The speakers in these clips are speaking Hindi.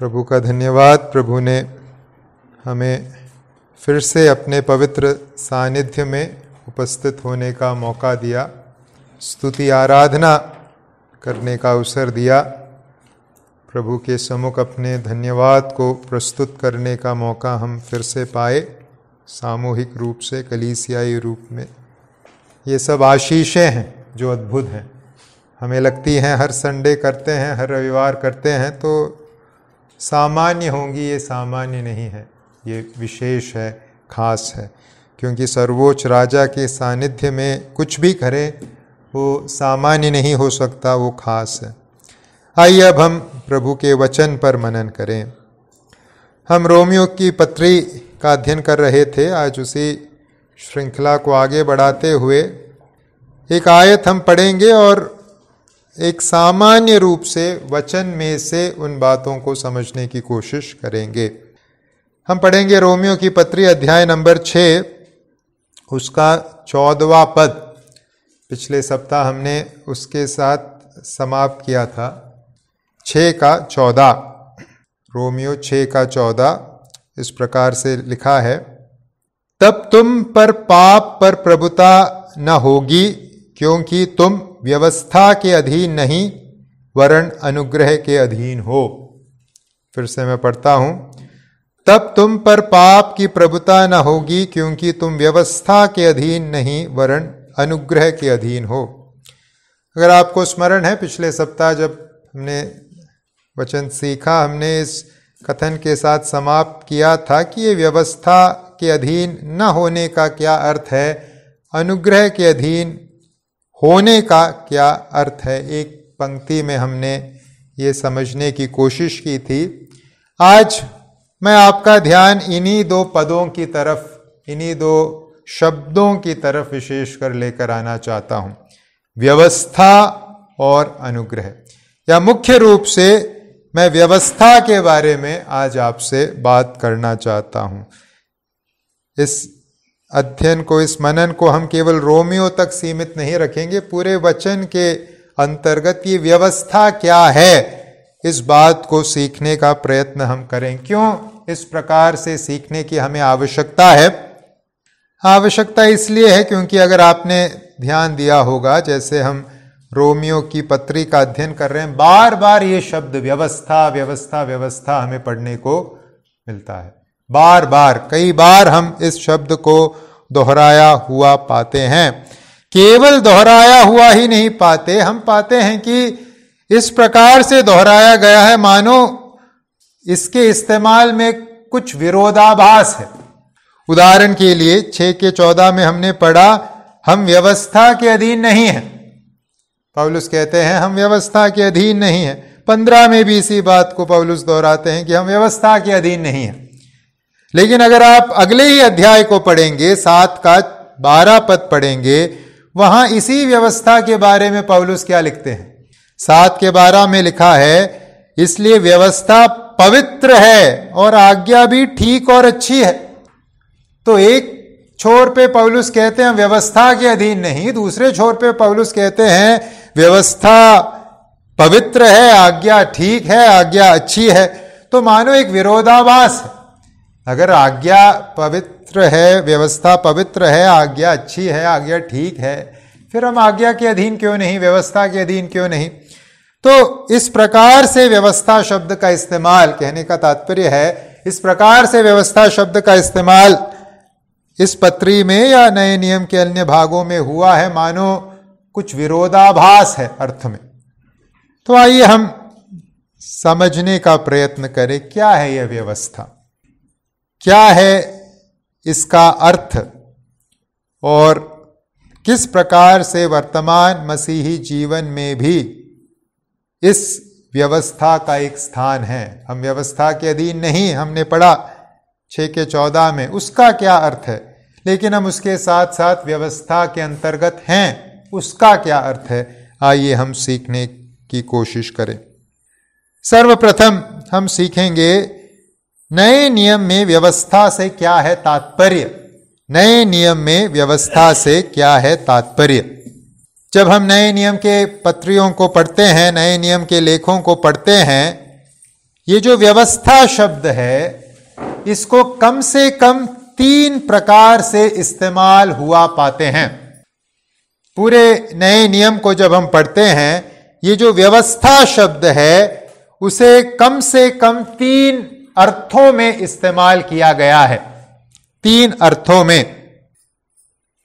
प्रभु का धन्यवाद। प्रभु ने हमें फिर से अपने पवित्र सानिध्य में उपस्थित होने का मौका दिया, स्तुति आराधना करने का अवसर दिया, प्रभु के सम्मुख अपने धन्यवाद को प्रस्तुत करने का मौका हम फिर से पाए, सामूहिक रूप से, कलीसियाई रूप में। ये सब आशीषें हैं जो अद्भुत हैं। हमें लगती हैं हर संडे करते हैं, हर रविवार करते हैं तो सामान्य होंगी, ये सामान्य नहीं है, ये विशेष है, खास है, क्योंकि सर्वोच्च राजा के सानिध्य में कुछ भी करें वो सामान्य नहीं हो सकता, वो खास है। आइए अब हम प्रभु के वचन पर मनन करें। हम रोमियो की पत्री का अध्ययन कर रहे थे। आज उसी श्रृंखला को आगे बढ़ाते हुए एक आयत हम पढ़ेंगे और एक सामान्य रूप से वचन में से उन बातों को समझने की कोशिश करेंगे। हम पढ़ेंगे रोमियो की पत्री अध्याय नंबर 6, उसका 14वां पद। पिछले सप्ताह हमने उसके साथ समाप्त किया था। 6 का 14, रोमियो 6 का 14 इस प्रकार से लिखा है, तब तुम पर पाप पर प्रभुता न होगी, क्योंकि तुम व्यवस्था के अधीन नहीं वरन अनुग्रह के अधीन हो। फिर से मैं पढ़ता हूं, तब तुम पर पाप की प्रभुता न होगी, क्योंकि तुम व्यवस्था के अधीन नहीं वरन अनुग्रह के अधीन हो। अगर आपको स्मरण है, पिछले सप्ताह जब हमने वचन सीखा, हमने इस कथन के साथ समाप्त किया था कि ये व्यवस्था के अधीन न होने का क्या अर्थ है, अनुग्रह के अधीन होने का क्या अर्थ है। एक पंक्ति में हमने ये समझने की कोशिश की थी। आज मैं आपका ध्यान इन्हीं 2 पदों की तरफ, इन्हीं 2 शब्दों की तरफ विशेषकर लेकर आना चाहता हूं, व्यवस्था और अनुग्रह। या मुख्य रूप से मैं व्यवस्था के बारे में आज आपसे बात करना चाहता हूं। इस अध्ययन को, इस मनन को हम केवल रोमियो तक सीमित नहीं रखेंगे, पूरे वचन के अंतर्गत ये व्यवस्था क्या है, इस बात को सीखने का प्रयत्न हम करें। क्यों इस प्रकार से सीखने की हमें आवश्यकता है? आवश्यकता इसलिए है क्योंकि अगर आपने ध्यान दिया होगा, जैसे हम रोमियो की पत्री का अध्ययन कर रहे हैं, बार बार ये शब्द व्यवस्था व्यवस्था व्यवस्था हमें पढ़ने को मिलता है। बार बार, कई बार हम इस शब्द को दोहराया हुआ पाते हैं। केवल दोहराया हुआ ही नहीं पाते, हम पाते हैं कि इस प्रकार से दोहराया गया है मानो इसके इस्तेमाल में कुछ विरोधाभास है। उदाहरण के लिए 6 के 14 में हमने पढ़ा, हम व्यवस्था के अधीन नहीं हैं। पौलुस कहते हैं हम व्यवस्था के अधीन नहीं हैं। 15 में भी इसी बात को पौलुस दोहराते हैं कि हम व्यवस्था के अधीन नहीं हैं। लेकिन अगर आप अगले ही अध्याय को पढ़ेंगे, 7 का 12 पद पढ़ेंगे, वहां इसी व्यवस्था के बारे में पौलुस क्या लिखते हैं। 7 के 12 में लिखा है, इसलिए व्यवस्था पवित्र है और आज्ञा भी ठीक और अच्छी है। तो एक छोर पे पौलुस कहते हैं व्यवस्था के अधीन नहीं, दूसरे छोर पे पौलुस कहते हैं व्यवस्था पवित्र है, आज्ञा ठीक है, आज्ञा अच्छी है। तो मानो एक विरोधाभास है। अगर आज्ञा पवित्र है, व्यवस्था पवित्र है, आज्ञा अच्छी है, आज्ञा ठीक है, फिर हम आज्ञा के अधीन क्यों नहीं, व्यवस्था के अधीन क्यों नहीं? तो इस प्रकार से व्यवस्था शब्द का इस्तेमाल, कहने का तात्पर्य है, इस प्रकार से व्यवस्था शब्द का इस्तेमाल इस पत्री में या नए नियम के अन्य भागों में हुआ है मानो कुछ विरोधाभास है अर्थ में। तो आइए हम समझने का प्रयत्न करें, क्या है यह व्यवस्था, क्या है इसका अर्थ और किस प्रकार से वर्तमान मसीही जीवन में भी इस व्यवस्था का एक स्थान है। हम व्यवस्था के अधीन नहीं, हमने पढ़ा 6 के 14 में, उसका क्या अर्थ है। लेकिन हम उसके साथ साथ व्यवस्था के अंतर्गत हैं, उसका क्या अर्थ है, आइए हम सीखने की कोशिश करें। सर्वप्रथम हम सीखेंगे नए नियम में व्यवस्था से क्या है तात्पर्य। नए नियम में व्यवस्था से क्या है तात्पर्य। जब हम नए नियम के पत्रियों को पढ़ते हैं, नए नियम के लेखों को पढ़ते हैं, ये जो व्यवस्था शब्द है, इसको कम से कम 3 प्रकार से इस्तेमाल हुआ पाते हैं। पूरे नए नियम को जब हम पढ़ते हैं, ये जो व्यवस्था शब्द है उसे कम से कम 3 अर्थों में इस्तेमाल किया गया है, 3 अर्थों में।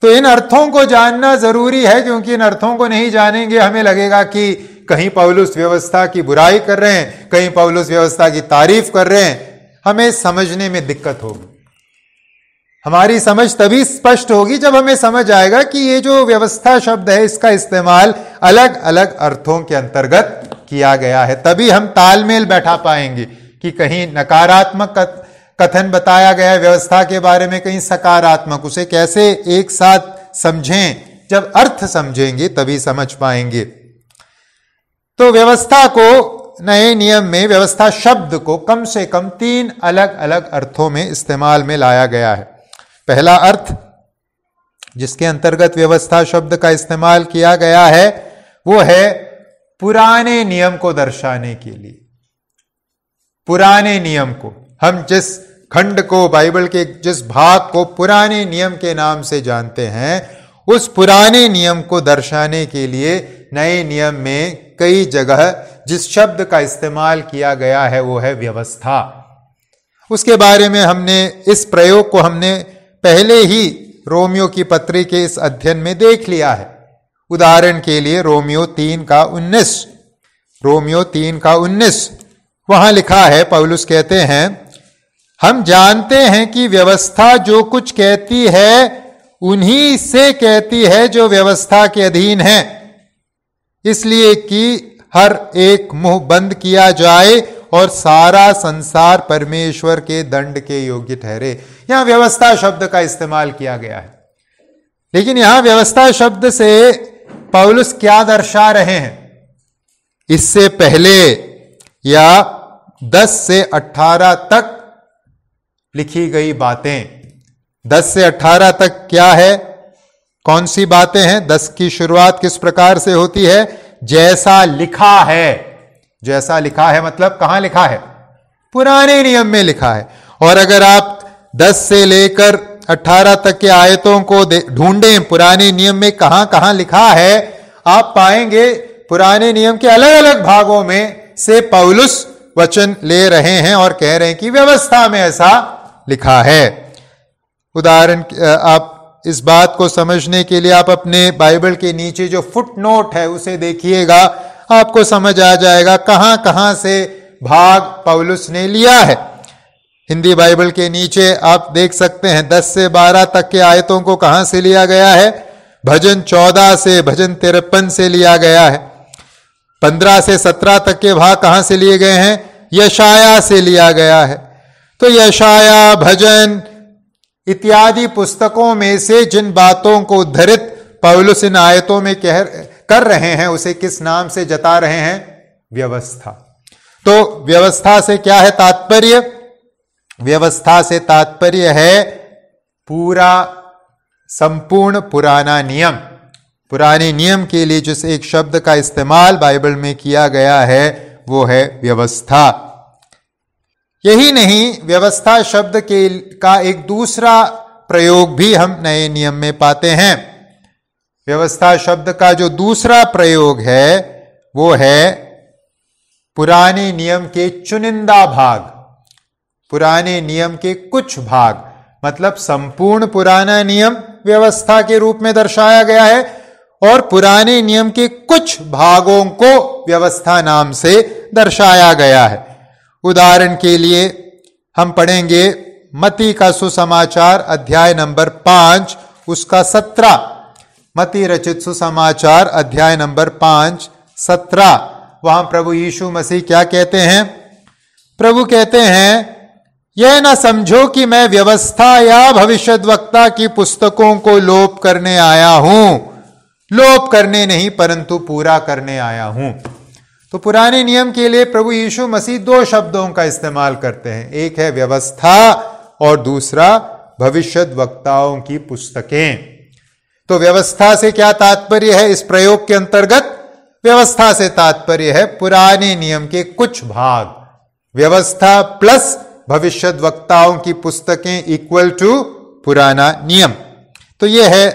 तो इन अर्थों को जानना जरूरी है, क्योंकि इन अर्थों को नहीं जानेंगे हमें लगेगा कि कहीं पौलुस व्यवस्था की बुराई कर रहे हैं, कहीं पौलुस व्यवस्था की तारीफ कर रहे हैं। हमें समझने में दिक्कत होगी। हमारी समझ तभी स्पष्ट होगी जब हमें समझ आएगा कि ये जो व्यवस्था शब्द है, इसका इस्तेमाल अलग अलग अर्थों के अंतर्गत किया गया है। तभी हम तालमेल बैठा पाएंगे कि कहीं नकारात्मक कथन बताया गया व्यवस्था के बारे में, कहीं सकारात्मक, उसे कैसे एक साथ समझें। जब अर्थ समझेंगे तभी समझ पाएंगे। तो व्यवस्था को नए नियम में, व्यवस्था शब्द को कम से कम 3 अलग अलग अर्थों में इस्तेमाल में लाया गया है। पहला अर्थ जिसके अंतर्गत व्यवस्था शब्द का इस्तेमाल किया गया है, वो है पुराने नियम को दर्शाने के लिए। पुराने नियम को, हम जिस खंड को, बाइबल के जिस भाग को पुराने नियम के नाम से जानते हैं, उस पुराने नियम को दर्शाने के लिए नए नियम में कई जगह जिस शब्द का इस्तेमाल किया गया है वो है व्यवस्था। उसके बारे में हमने, इस प्रयोग को हमने पहले ही रोमियो की पत्री के इस अध्ययन में देख लिया है। उदाहरण के लिए रोमियो 3:19, रोमियो 3:19, वहां लिखा है, पौलुस कहते हैं, हम जानते हैं कि व्यवस्था जो कुछ कहती है उन्हीं से कहती है जो व्यवस्था के अधीन है, इसलिए कि हर एक मुंह बंद किया जाए और सारा संसार परमेश्वर के दंड के योग्य ठहरे। यहां व्यवस्था शब्द का इस्तेमाल किया गया है, लेकिन यहां व्यवस्था शब्द से पौलुस क्या दर्शा रहे हैं? इससे पहले या 10 से 18 तक लिखी गई बातें, 10 से 18 तक क्या है, कौन सी बातें हैं? 10 की शुरुआत किस प्रकार से होती है? जैसा लिखा है। जैसा लिखा है मतलब कहां लिखा है? पुराने नियम में लिखा है। और अगर आप 10 से लेकर 18 तक के आयतों को ढूंढें पुराने नियम में कहां कहां लिखा है, आप पाएंगे पुराने नियम के अलग अलग भागों में से पौलुस वचन ले रहे हैं और कह रहे हैं कि व्यवस्था में ऐसा लिखा है। उदाहरण, आप इस बात को समझने के लिए आप अपने बाइबल के नीचे जो फुटनोट है उसे देखिएगा, आपको समझ आ जाएगा कहां कहां से भाग पौलुस ने लिया है। हिंदी बाइबल के नीचे आप देख सकते हैं 10 से 12 तक के आयतों को कहां से लिया गया है? भजन 14 से, भजन 53 से लिया गया है। 15 से 17 तक के भाग कहां से लिए गए हैं? यशाया से लिया गया है। तो यशाया, भजन इत्यादि पुस्तकों में से जिन बातों को उद्धृत पौलुस इन आयतों में कर रहे हैं, उसे किस नाम से जता रहे हैं? व्यवस्था। तो व्यवस्था से क्या है तात्पर्य? व्यवस्था से तात्पर्य है पूरा, संपूर्ण पुराना नियम। पुराने नियम के लिए जिस एक शब्द का इस्तेमाल बाइबल में किया गया है वो है व्यवस्था। यही नहीं, व्यवस्था शब्द का एक दूसरा प्रयोग भी हम नए नियम में पाते हैं। व्यवस्था शब्द का जो दूसरा प्रयोग है वो है पुराने नियम के चुनिंदा भाग, पुराने नियम के कुछ भाग, मतलब संपूर्ण पुराना नियम व्यवस्था के रूप में दर्शाया गया है और पुराने नियम के कुछ भागों को व्यवस्था नाम से दर्शाया गया है। उदाहरण के लिए हम पढ़ेंगे मत्ती का सुसमाचार अध्याय नंबर 5 उसका 17। मत्ती रचित सुसमाचार अध्याय नंबर 5 17। वहां प्रभु यीशु मसीह क्या कहते हैं? प्रभु कहते हैं, यह ना समझो कि मैं व्यवस्था या भविष्यद्वक्ता की पुस्तकों को लोप करने आया हूं। लोप करने नहीं परंतु पूरा करने आया हूं। तो पुराने नियम के लिए प्रभु यीशु मसीह 2 शब्दों का इस्तेमाल करते हैं, एक है व्यवस्था और दूसरा भविष्यद्वक्ताओं की पुस्तकें। तो व्यवस्था से क्या तात्पर्य है? इस प्रयोग के अंतर्गत व्यवस्था से तात्पर्य है पुराने नियम के कुछ भाग, व्यवस्था प्लस भविष्यद्वक्ताओं की पुस्तकें इक्वल टू पुराना नियम। तो यह है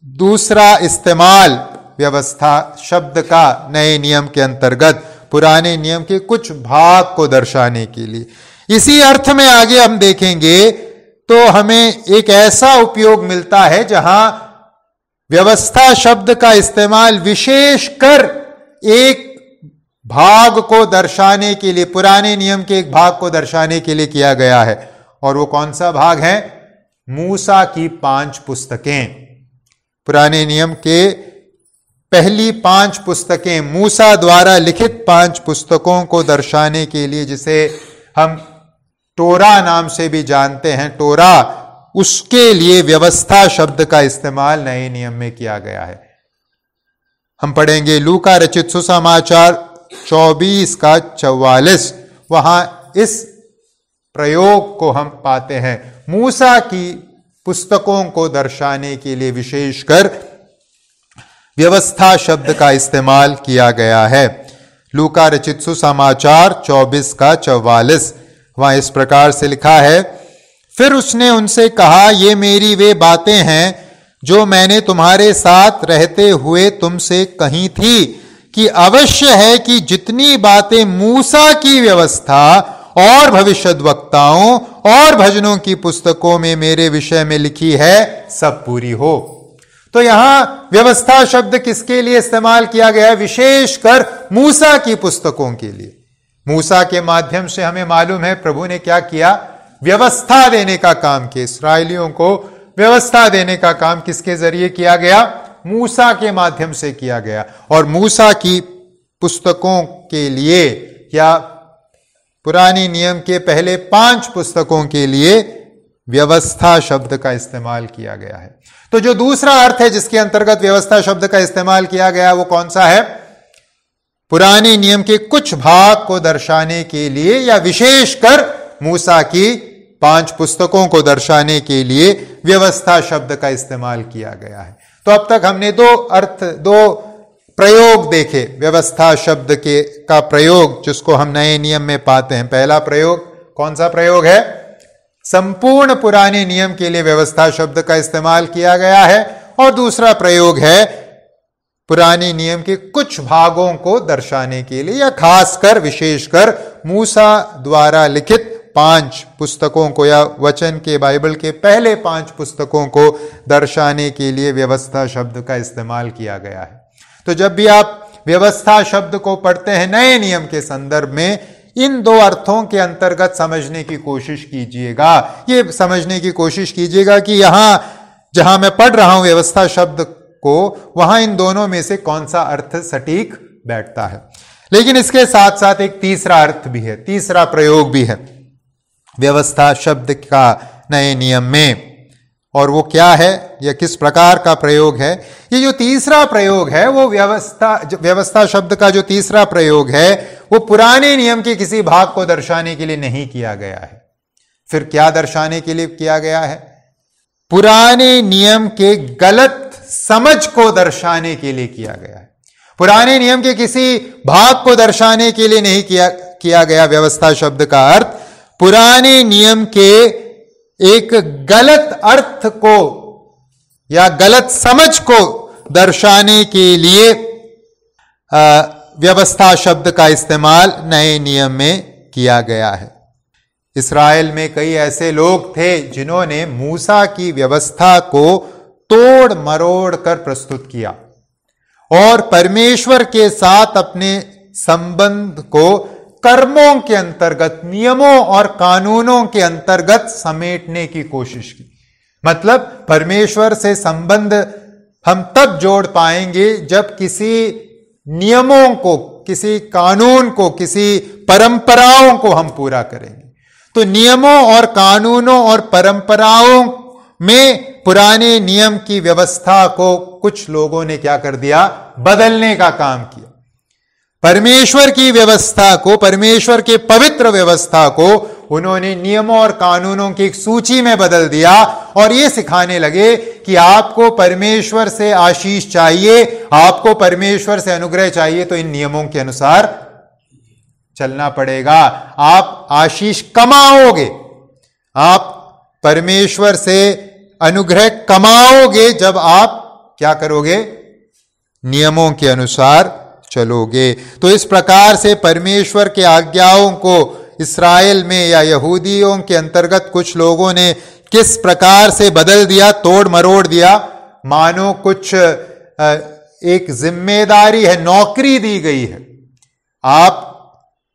दूसरा इस्तेमाल व्यवस्था शब्द का नए नियम के अंतर्गत पुराने नियम के कुछ भाग को दर्शाने के लिए। इसी अर्थ में आगे हम देखेंगे तो हमें एक ऐसा उपयोग मिलता है जहां व्यवस्था शब्द का इस्तेमाल विशेषकर एक भाग को दर्शाने के लिए, पुराने नियम के एक भाग को दर्शाने के लिए किया गया है। और वो कौन सा भाग है? मूसा की 5 पुस्तकें। पुराने नियम के पहली 5 पुस्तकें, मूसा द्वारा लिखित 5 पुस्तकों को दर्शाने के लिए, जिसे हम टोरा नाम से भी जानते हैं, टोरा, उसके लिए व्यवस्था शब्द का इस्तेमाल नए नियम में किया गया है। हम पढ़ेंगे लूका रचित सुसमाचार 24 का 44, वहां इस प्रयोग को हम पाते हैं। मूसा की पुस्तकों को दर्शाने के लिए विशेषकर व्यवस्था शब्द का इस्तेमाल किया गया है। लूका रचित सुसमाचार 24 का 44, वहां इस प्रकार से लिखा है, फिर उसने उनसे कहा, ये मेरी वे बातें हैं जो मैंने तुम्हारे साथ रहते हुए तुमसे कही थी कि अवश्य है कि जितनी बातें मूसा की व्यवस्था और भविष्यद्वक्ताओं और भजनों की पुस्तकों में मेरे विषय में लिखी है सब पूरी हो। तो यहां व्यवस्था शब्द किसके लिए इस्तेमाल किया गया है? विशेषकर मूसा की पुस्तकों के लिए। मूसा के माध्यम से हमें मालूम है प्रभु ने क्या किया? व्यवस्था देने का काम किया। इस्राएलियों को व्यवस्था देने का काम किसके जरिए किया गया? मूसा के माध्यम से किया गया। और मूसा की पुस्तकों के लिए या पुराने नियम के पहले 5 पुस्तकों के लिए व्यवस्था शब्द का इस्तेमाल किया गया है। तो जो दूसरा अर्थ है जिसके अंतर्गत व्यवस्था शब्द का इस्तेमाल किया गया वो कौन सा है? पुराने नियम के कुछ भाग को दर्शाने के लिए या विशेषकर मूसा की 5 पुस्तकों को दर्शाने के लिए व्यवस्था शब्द का इस्तेमाल किया गया है। तो अब तक हमने 2 प्रयोग देखे व्यवस्था शब्द के का प्रयोग, जिसको हम नए नियम में पाते हैं। पहला प्रयोग कौन सा प्रयोग है? संपूर्ण पुराने नियम के लिए व्यवस्था शब्द का इस्तेमाल किया गया है। और दूसरा प्रयोग है पुराने नियम के कुछ भागों को दर्शाने के लिए या खासकर विशेषकर मूसा द्वारा लिखित 5 पुस्तकों को या वचन के बाइबल के पहले 5 पुस्तकों को दर्शाने के लिए व्यवस्था शब्द का इस्तेमाल किया गया है। तो जब भी आप व्यवस्था शब्द को पढ़ते हैं नए नियम के संदर्भ में, इन 2 अर्थों के अंतर्गत समझने की कोशिश कीजिएगा। ये समझने की कोशिश कीजिएगा कि यहां जहां मैं पढ़ रहा हूं व्यवस्था शब्द को, वहां इन दोनों में से कौन सा अर्थ सटीक बैठता है। लेकिन इसके साथ साथ एक तीसरा अर्थ भी है, तीसरा प्रयोग भी है व्यवस्था शब्द का नए नियम में। और वो क्या है या किस प्रकार का प्रयोग है? ये जो तीसरा प्रयोग है वो व्यवस्था शब्द का जो तीसरा प्रयोग है वो पुराने नियम के किसी भाग को दर्शाने के लिए नहीं किया गया है। फिर क्या दर्शाने के लिए किया गया है? पुराने नियम के गलत समझ को दर्शाने के लिए किया गया है। पुराने नियम के किसी भाग को दर्शाने के लिए नहीं किया गया। व्यवस्था शब्द का अर्थ पुराने नियम के एक गलत अर्थ को या गलत समझ को दर्शाने के लिए व्यवस्था शब्द का इस्तेमाल नए नियम में किया गया है। इस्राएल में कई ऐसे लोग थे जिन्होंने मूसा की व्यवस्था को तोड़ मरोड़ कर प्रस्तुत किया और परमेश्वर के साथ अपने संबंध को कर्मों के अंतर्गत, नियमों और कानूनों के अंतर्गत समेटने की कोशिश की। मतलब परमेश्वर से संबंध हम तब जोड़ पाएंगे जब किसी नियमों को, किसी कानून को, किसी परंपराओं को हम पूरा करेंगे। तो नियमों और कानूनों और परंपराओं में पुराने नियम की व्यवस्था को कुछ लोगों ने क्या कर दिया? बदलने का काम किया। परमेश्वर की व्यवस्था को, परमेश्वर के पवित्र व्यवस्था को उन्होंने नियमों और कानूनों की एक सूची में बदल दिया और ये सिखाने लगे कि आपको परमेश्वर से आशीष चाहिए, आपको परमेश्वर से अनुग्रह चाहिए, तो इन नियमों के अनुसार चलना पड़ेगा। आप आशीष कमाओगे, आप परमेश्वर से अनुग्रह कमाओगे जब आप क्या करोगे, नियमों के अनुसार चलोगे। तो इस प्रकार से परमेश्वर के आज्ञाओं को इस्राएल में या यहूदियों के अंतर्गत कुछ लोगों ने किस प्रकार से बदल दिया, तोड़ मरोड़ दिया, मानो कुछ एक जिम्मेदारी है, नौकरी दी गई है, आप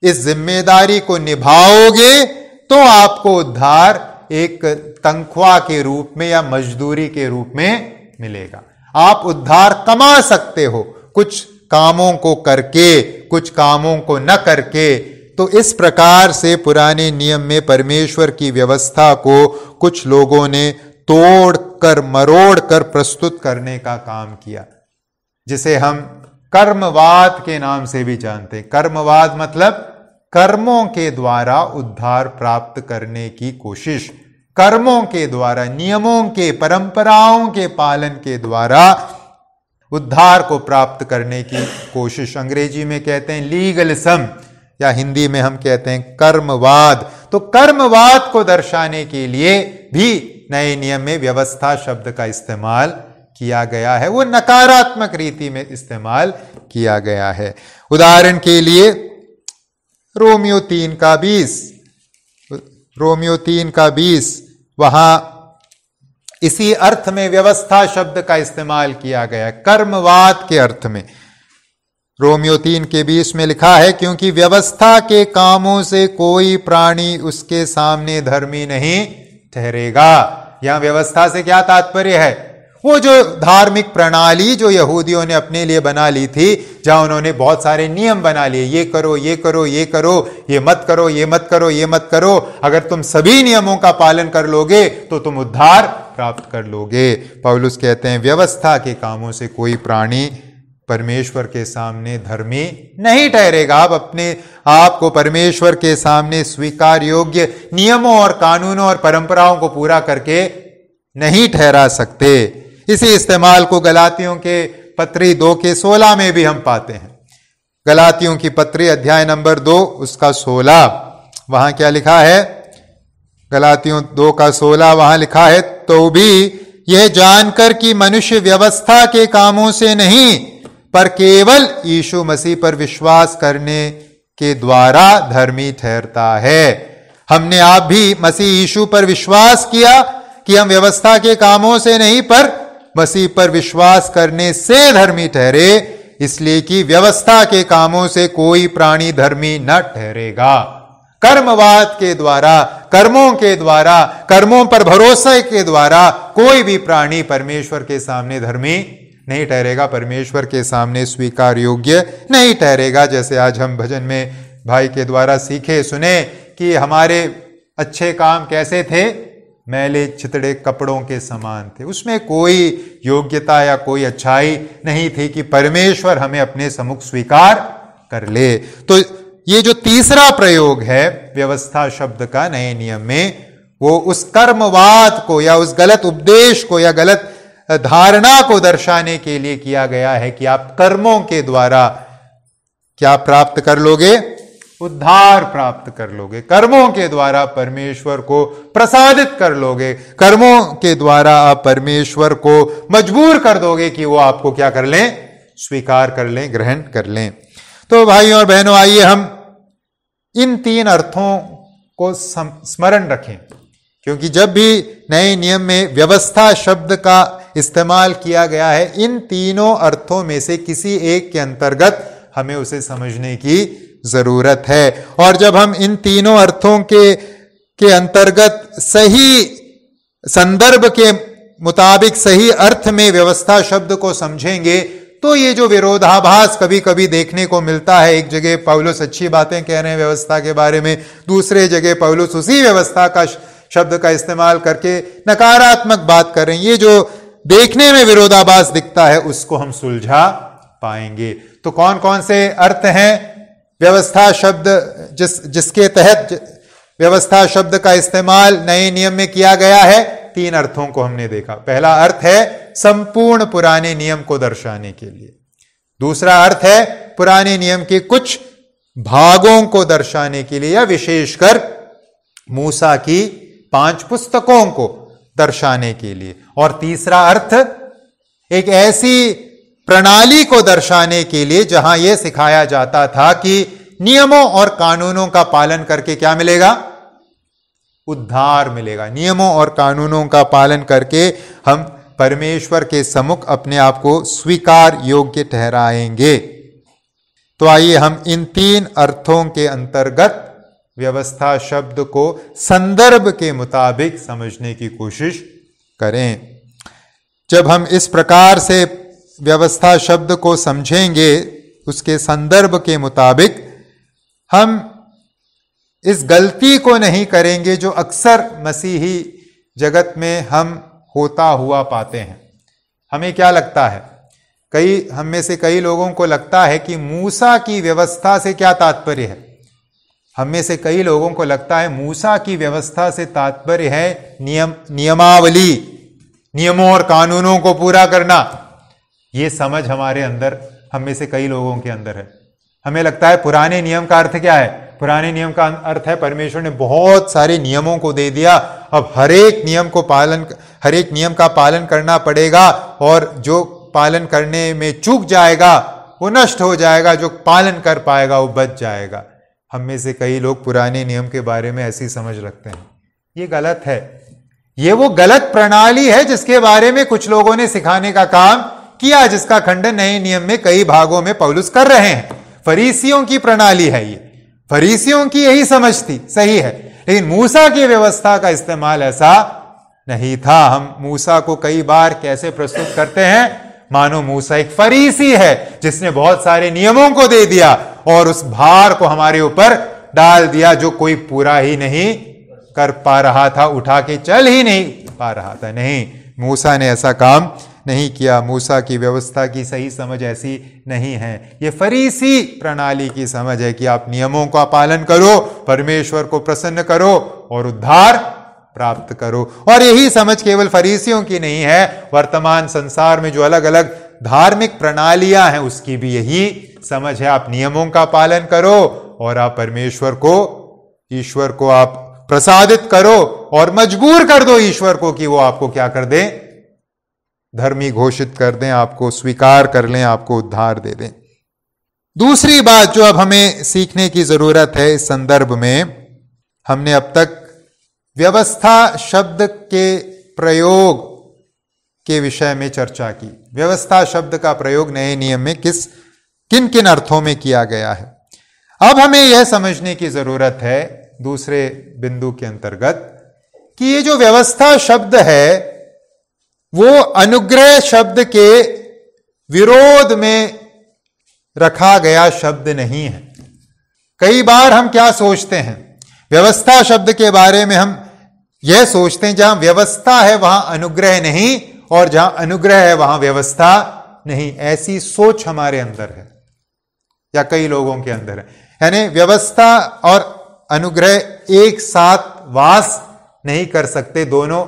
इस जिम्मेदारी को निभाओगे तो आपको उद्धार एक तनख्वाह के रूप में या मजदूरी के रूप में मिलेगा। आप उद्धार कमा सकते हो कुछ कामों को करके, कुछ कामों को न करके। तो इस प्रकार से पुराने नियम में परमेश्वर की व्यवस्था को कुछ लोगों ने तोड़ कर मरोड़ कर प्रस्तुत करने का काम किया, जिसे हम कर्मवाद के नाम से भी जानते हैं। कर्मवाद मतलब कर्मों के द्वारा उद्धार प्राप्त करने की कोशिश, कर्मों के द्वारा, नियमों के, परंपराओं के पालन के द्वारा उद्धार को प्राप्त करने की कोशिश। अंग्रेजी में कहते हैं लीगलिज्म, या हिंदी में हम कहते हैं कर्मवाद। तो कर्मवाद को दर्शाने के लिए भी नए नियम में व्यवस्था शब्द का इस्तेमाल किया गया है, वो नकारात्मक रीति में इस्तेमाल किया गया है। उदाहरण के लिए रोमियो 3:20 वहां इसी अर्थ में व्यवस्था शब्द का इस्तेमाल किया गया है, कर्मवाद के अर्थ में। रोमियो 3:20 में लिखा है, क्योंकि व्यवस्था के कामों से कोई प्राणी उसके सामने धर्मी नहीं ठहरेगा। यहां व्यवस्था से क्या तात्पर्य है, वो जो धार्मिक प्रणाली जो यहूदियों ने अपने लिए बना ली थी, जहां उन्होंने बहुत सारे नियम बना लिए, ये करो, ये करो, ये करो, ये मत करो, ये मत करो, ये मत करो। अगर तुम सभी नियमों का पालन कर लोगे तो तुम उद्धार प्राप्त कर लोगे। पौलुस कहते हैं व्यवस्था के कामों से कोई प्राणी परमेश्वर के सामने धर्मी नहीं ठहरेगा। आप अपने आप को परमेश्वर के सामने स्वीकार योग्य नियमों और कानूनों और परंपराओं को पूरा करके नहीं ठहरा सकते। इसी इस्तेमाल को गलातियों के पत्री 2:16 में भी हम पाते हैं। गलातियों की पत्री अध्याय नंबर 2 उसका 16, वहां क्या लिखा है, गलातियों 2:16 वहां लिखा है, तो भी यह जानकर कि मनुष्य व्यवस्था के कामों से नहीं पर केवल यीशु मसीह पर विश्वास करने के द्वारा धर्मी ठहरता है। हमने आप भी मसीह यीशु पर विश्वास किया कि हम व्यवस्था के कामों से नहीं पर मसीह पर विश्वास करने से धर्मी ठहरे, इसलिए कि व्यवस्था के कामों से कोई प्राणी धर्मी न ठहरेगा। कर्मवाद के द्वारा, कर्मों के द्वारा, कर्मों पर भरोसे के द्वारा कोई भी प्राणी परमेश्वर के सामने धर्मी नहीं ठहरेगा, परमेश्वर के सामने स्वीकार योग्य नहीं ठहरेगा। जैसे आज हम भजन में भाई के द्वारा सीखे सुने कि हमारे अच्छे काम कैसे थे, मैले चितड़े कपड़ों के समान थे। उसमें कोई योग्यता या कोई अच्छाई नहीं थी कि परमेश्वर हमें अपने सम्मुख स्वीकार कर ले। तो ये जो तीसरा प्रयोग है व्यवस्था शब्द का नए नियम में, वो उस कर्मवाद को या उस गलत उपदेश को या गलत धारणा को दर्शाने के लिए किया गया है कि आप कर्मों के द्वारा क्या प्राप्त कर लोगे, उद्धार प्राप्त कर लोगे। कर्मों के द्वारा परमेश्वर को प्रसादित कर लोगे, कर्मों के द्वारा आप परमेश्वर को मजबूर कर दोगे कि वो आपको क्या कर लें, स्वीकार कर लें, ग्रहण कर लें। तो भाइयों और बहनों, आइए हम इन तीन अर्थों को स्मरण रखें, क्योंकि जब भी नए नियम में व्यवस्था शब्द का इस्तेमाल किया गया है, इन तीनों अर्थों में से किसी एक के अंतर्गत हमें उसे समझने की जरूरत है। और जब हम इन तीनों अर्थों के अंतर्गत सही संदर्भ के मुताबिक सही अर्थ में व्यवस्था शब्द को समझेंगे, तो ये जो विरोधाभास कभी कभी देखने को मिलता है, एक जगह पौलुस अच्छी बातें कह रहे हैं व्यवस्था के बारे में, दूसरे जगह पौलुस उसी व्यवस्था का शब्द का इस्तेमाल करके नकारात्मक बात कर रहे हैं, ये जो देखने में विरोधाभास दिखता है उसको हम सुलझा पाएंगे। तो कौन कौन से अर्थ हैं व्यवस्था शब्द जिसके तहत व्यवस्था शब्द का इस्तेमाल नए नियम में किया गया है? तीन अर्थों को हमने देखा। पहला अर्थ है संपूर्ण पुराने नियम को दर्शाने के लिए, दूसरा अर्थ है पुराने नियम के कुछ भागों को दर्शाने के लिए या विशेषकर मूसा की 5 पुस्तकों को दर्शाने के लिए, और तीसरा अर्थ एक ऐसी प्रणाली को दर्शाने के लिए जहां यह सिखाया जाता था कि नियमों और कानूनों का पालन करके क्या मिलेगा? उद्धार मिलेगा। नियमों और कानूनों का पालन करके हम परमेश्वर के सम्मुख अपने आप को स्वीकार योग्य ठहराएंगे। तो आइए हम इन 3 अर्थों के अंतर्गत व्यवस्था शब्द को संदर्भ के मुताबिक समझने की कोशिश करें। जब हम इस प्रकार से व्यवस्था शब्द को समझेंगे उसके संदर्भ के मुताबिक, हम इस गलती को नहीं करेंगे जो अक्सर मसीही जगत में हम होता हुआ पाते हैं। हमें क्या लगता है, हम में से कई लोगों को लगता है कि मूसा की व्यवस्था से क्या तात्पर्य है? हम में से कई लोगों को लगता है मूसा की व्यवस्था से तात्पर्य है नियमावली, नियमों और कानूनों को पूरा करना। यह समझ हमारे अंदर, हम में से कई लोगों के अंदर है। हमें लगता है पुराने नियम का अर्थ क्या है? पुराने नियम का अर्थ है परमेश्वर ने बहुत सारे नियमों को दे दिया, अब हर एक नियम का पालन करना पड़ेगा, और जो पालन करने में चूक जाएगा वो नष्ट हो जाएगा, जो पालन कर पाएगा वो बच जाएगा। हम में से कई लोग पुराने नियम के बारे में ऐसी समझ रखते हैं। ये गलत है। ये वो गलत प्रणाली है जिसके बारे में कुछ लोगों ने सिखाने का काम किया, जिसका खंडन नए नियम में कई भागों में पौलुस कर रहे हैं। फरीसियों की प्रणाली है ये, फरीसियों की यही समझ थी, सही है, लेकिन मूसा की व्यवस्था का इस्तेमाल ऐसा नहीं था। हम मूसा को कई बार कैसे प्रस्तुत करते हैं, मानो मूसा एक फरीसी है जिसने बहुत सारे नियमों को दे दिया और उस भार को हमारे ऊपर डाल दिया जो कोई पूरा ही नहीं कर पा रहा था, उठा के चल ही नहीं पा रहा था। नहीं, मूसा ने ऐसा काम नहीं किया। मूसा की व्यवस्था की सही समझ ऐसी नहीं है। ये फरीसी प्रणाली की समझ है कि आप नियमों का पालन करो, परमेश्वर को प्रसन्न करो और उद्धार प्राप्त करो। और यही समझ केवल फरीसियों की नहीं है, वर्तमान संसार में जो अलग अलग धार्मिक प्रणालियां हैं उसकी भी यही समझ है। आप नियमों का पालन करो और आप ईश्वर को आप प्रसादित करो और मजबूर कर दो ईश्वर को कि वो आपको क्या कर दे, धर्मी घोषित कर दें, आपको स्वीकार कर लें, आपको उद्धार दे दें। दूसरी बात जो अब हमें सीखने की जरूरत है इस संदर्भ में, हमने अब तक व्यवस्था शब्द के प्रयोग के विषय में चर्चा की। व्यवस्था शब्द का प्रयोग नए नियम में किन किन अर्थों में किया गया है। अब हमें यह समझने की जरूरत है दूसरे बिंदु के अंतर्गत कि ये जो व्यवस्था शब्द है वो अनुग्रह शब्द के विरोध में रखा गया शब्द नहीं है। कई बार हम क्या सोचते हैं, व्यवस्था शब्द के बारे में हम यह सोचते हैं जहां व्यवस्था है वहां अनुग्रह नहीं, और जहां अनुग्रह है वहां व्यवस्था नहीं। ऐसी सोच हमारे अंदर है या कई लोगों के अंदर है। यानी व्यवस्था और अनुग्रह एक साथ वास नहीं कर सकते, दोनों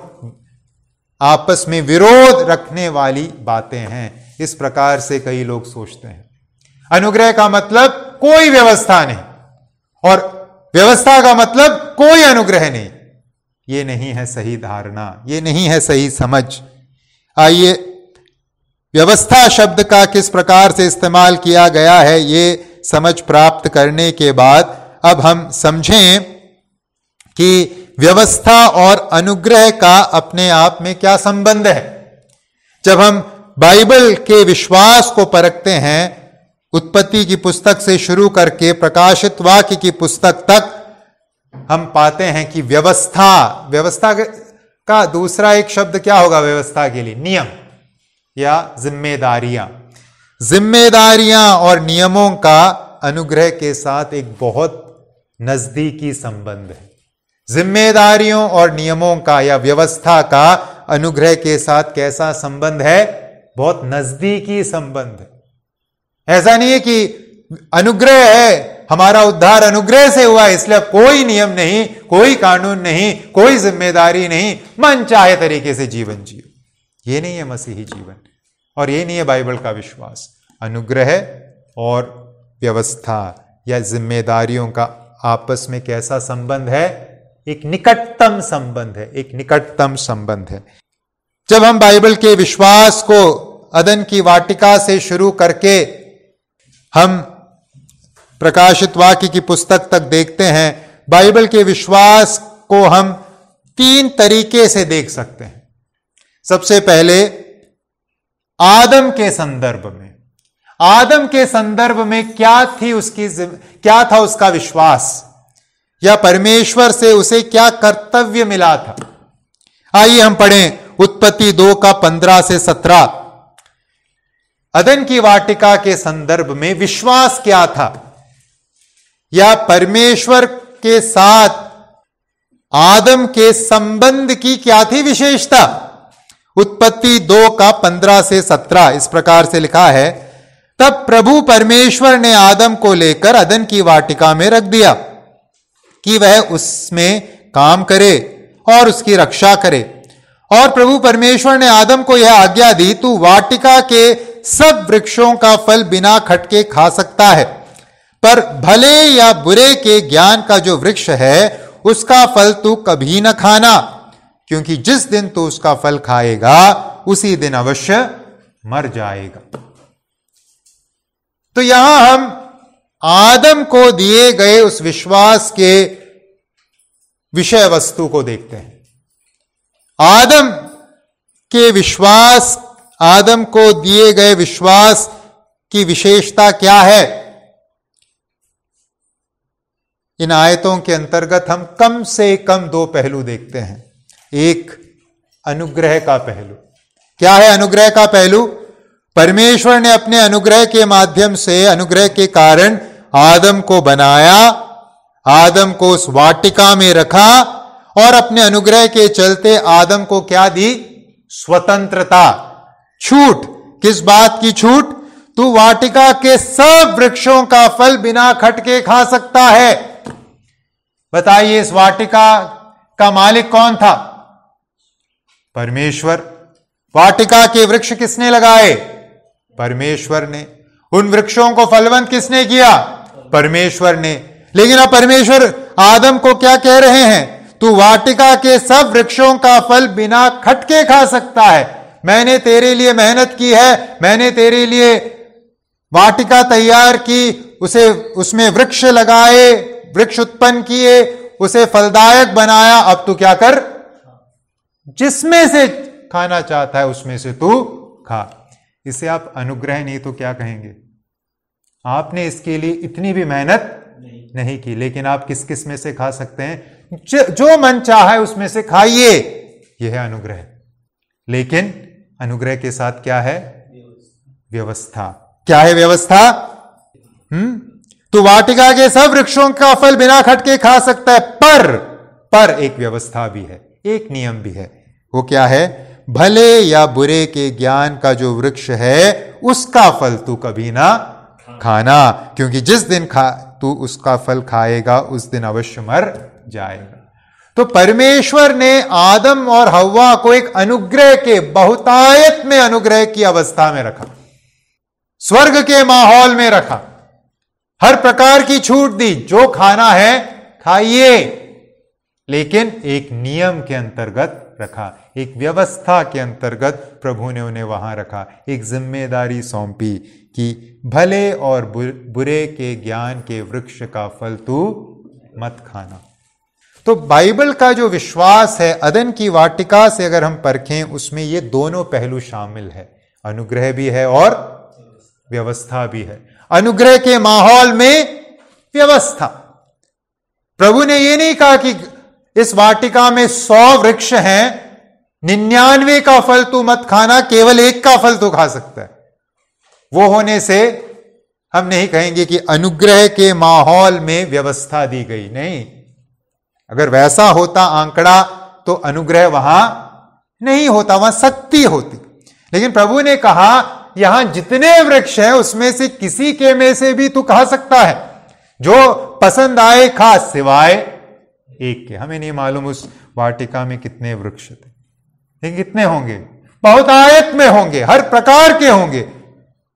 आपस में विरोध रखने वाली बातें हैं। इस प्रकार से कई लोग सोचते हैं। अनुग्रह का मतलब कोई व्यवस्था नहीं और व्यवस्था का मतलब कोई अनुग्रह नहीं। ये नहीं है सही धारणा, ये नहीं है सही समझ। आइए व्यवस्था शब्द का किस प्रकार से इस्तेमाल किया गया है ये समझ प्राप्त करने के बाद अब हम समझें कि व्यवस्था और अनुग्रह का अपने आप में क्या संबंध है। जब हम बाइबल के विश्वास को परखते हैं, उत्पत्ति की पुस्तक से शुरू करके प्रकाशित वाक्य की पुस्तक तक, हम पाते हैं कि व्यवस्था का दूसरा एक शब्द क्या होगा व्यवस्था के लिए? नियम या जिम्मेदारियां और नियमों का अनुग्रह के साथ एक बहुत नजदीकी संबंध है। जिम्मेदारियों और नियमों का या व्यवस्था का अनुग्रह के साथ कैसा संबंध है? बहुत नजदीकी संबंध है। ऐसा नहीं है कि अनुग्रह है, हमारा उद्धार अनुग्रह से हुआ इसलिए अब कोई नियम नहीं, कोई कानून नहीं, कोई जिम्मेदारी नहीं, मन चाहे तरीके से जीवन जियो। ये नहीं है मसीही जीवन और ये नहीं है बाइबल का विश्वास। अनुग्रह और व्यवस्था या जिम्मेदारियों का आपस में कैसा संबंध है? एक निकटतम संबंध है, एक निकटतम संबंध है। जब हम बाइबल के विश्वास को अदन की वाटिका से शुरू करके हम प्रकाशित वाक्य की पुस्तक तक देखते हैं, बाइबल के विश्वास को हम 3 तरीके से देख सकते हैं। सबसे पहले आदम के संदर्भ में, आदम के संदर्भ में क्या था उसका विश्वास, या परमेश्वर से उसे क्या कर्तव्य मिला था। आइए हम पढ़ें उत्पत्ति 2 का 15 से 17। अदन की वाटिका के संदर्भ में विश्वास क्या था, या परमेश्वर के साथ आदम के संबंध की क्या थी विशेषता। उत्पत्ति 2 का 15 से 17 इस प्रकार से लिखा है, तब प्रभु परमेश्वर ने आदम को लेकर अदन की वाटिका में रख दिया कि वह उसमें काम करे और उसकी रक्षा करे। और प्रभु परमेश्वर ने आदम को यह आज्ञा दी, तू वाटिका के सब वृक्षों का फल बिना खटके खा सकता है, पर भले या बुरे के ज्ञान का जो वृक्ष है उसका फल तू कभी न खाना, क्योंकि जिस दिन तू उसका फल खाएगा उसी दिन अवश्य मर जाएगा। तो यहां हम आदम को दिए गए उस विश्वास के विषय वस्तु को देखते हैं। आदम के विश्वास, आदम को दिए गए विश्वास की विशेषता क्या है। इन आयतों के अंतर्गत हम कम से कम 2 पहलू देखते हैं। एक, अनुग्रह का पहलू। क्या है अनुग्रह का पहलू? परमेश्वर ने अपने अनुग्रह के माध्यम से, अनुग्रह के कारण आदम को बनाया, आदम को उस वाटिका में रखा और अपने अनुग्रह के चलते आदम को क्या दी? स्वतंत्रता, छूट। किस बात की छूट? तू वाटिका के सब वृक्षों का फल बिना खटके खा सकता है। बताइए, इस वाटिका का मालिक कौन था? परमेश्वर। वाटिका के वृक्ष किसने लगाए? परमेश्वर ने। उन वृक्षों को फलवंत किसने किया? परमेश्वर ने। लेकिन अब परमेश्वर आदम को क्या कह रहे हैं? तू वाटिका के सब वृक्षों का फल बिना खटके खा सकता है। मैंने तेरे लिए मेहनत की है, मैंने तेरे लिए वाटिका तैयार की, उसमें वृक्ष लगाए, वृक्ष उत्पन्न किए, उसे फलदायक बनाया। अब तू क्या कर? जिसमें से खाना चाहता है उसमें से तू खा। इसे आप अनुग्रह नहीं तो क्या कहेंगे? आपने इसके लिए इतनी भी मेहनत नहीं की, लेकिन आप किस किस में से खा सकते हैं? जो मन चाहा है उसमें से खाइए। यह है अनुग्रह। लेकिन अनुग्रह के साथ क्या है? व्यवस्था। क्या है व्यवस्था? तो वाटिका के सब वृक्षों का फल बिना खटके खा सकता है, पर एक व्यवस्था भी है, एक नियम भी है। वो क्या है? भले या बुरे के ज्ञान का जो वृक्ष है उसका फल तू कभी ना खाना, क्योंकि जिस दिन तू उसका फल खाएगा उस दिन अवश्य मर जाएगा। तो परमेश्वर ने आदम और हव्वा को एक अनुग्रह के, बहुतायत में अनुग्रह की अवस्था में रखा, स्वर्ग के माहौल में रखा, हर प्रकार की छूट दी, जो खाना है खाइए, लेकिन एक नियम के अंतर्गत रखा, एक व्यवस्था के अंतर्गत प्रभु ने उन्हें वहां रखा, एक जिम्मेदारी सौंपी कि भले और बुरे के ज्ञान के वृक्ष का फल तू मत खाना। तो बाइबल का जो विश्वास है, अदन की वाटिका से अगर हम परखें, उसमें ये दोनों पहलू शामिल है, अनुग्रह भी है और व्यवस्था भी है। अनुग्रह के माहौल में व्यवस्था। प्रभु ने यह नहीं कहा कि इस वाटिका में 100 वृक्ष हैं, 99 का फल तू मत खाना, केवल 1 का फल तू खा सकता है। वो होने से हम नहीं कहेंगे कि अनुग्रह के माहौल में व्यवस्था दी गई। नहीं, अगर वैसा होता आंकड़ा तो अनुग्रह वहां नहीं होता, वहां सख्ती होती। लेकिन प्रभु ने कहा यहां जितने वृक्ष हैं उसमें से किसी के में से भी तू खा सकता है, जो पसंद आए खा, सिवाय एक के। हमें नहीं मालूम उस वाटिका में कितने वृक्ष थे, लेकिन कितने होंगे? बहुत आयत में होंगे, हर प्रकार के होंगे।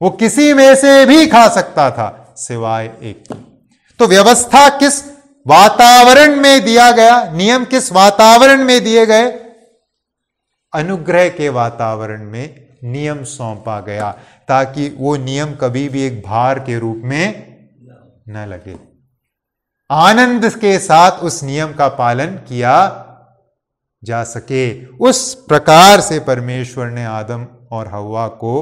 वो किसी में से भी खा सकता था सिवाय एक। तो व्यवस्था किस वातावरण में दिया गया, नियम किस वातावरण में दिए गए? अनुग्रह के वातावरण में नियम सौंपा गया, ताकि वो नियम कभी भी एक भार के रूप में न लगे। आनंद के साथ उस नियम का पालन किया जा सके। उस प्रकार से परमेश्वर ने आदम और हव्वा को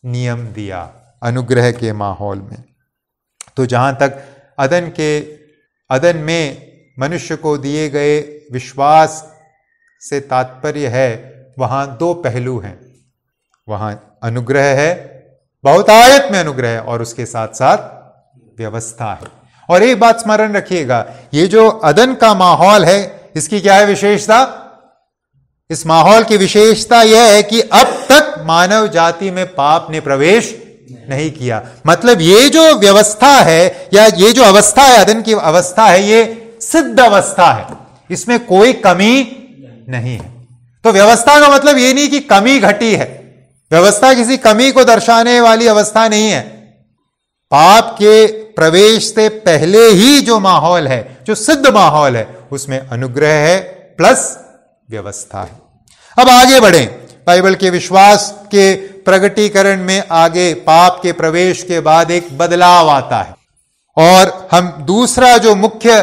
नियम दिया अनुग्रह के माहौल में। तो जहां तक अदन में मनुष्य को दिए गए विश्वास से तात्पर्य है, वहां दो पहलू हैं। वहां अनुग्रह है, बहुतायत में अनुग्रह है, और उसके साथ साथ व्यवस्था है। और एक बात स्मरण रखिएगा, ये जो अदन का माहौल है, इसकी क्या है विशेषता? इस माहौल की विशेषता यह है कि अब तक मानव जाति में पाप ने प्रवेश नहीं किया। मतलब ये जो व्यवस्था है, या ये जो अवस्था है, अदन की अवस्था है, ये सिद्ध अवस्था है, इसमें कोई कमी नहीं है। तो व्यवस्था का मतलब ये नहीं कि कमी घटी है, व्यवस्था किसी कमी को दर्शाने वाली अवस्था नहीं है। पाप के प्रवेश से पहले ही जो माहौल है, जो सिद्ध माहौल है, उसमें अनुग्रह है प्लस व्यवस्था है। अब आगे बढ़ें, बाइबल के विश्वास के प्रगटीकरण में आगे पाप के प्रवेश के बाद एक बदलाव आता है, और हम दूसरा जो मुख्य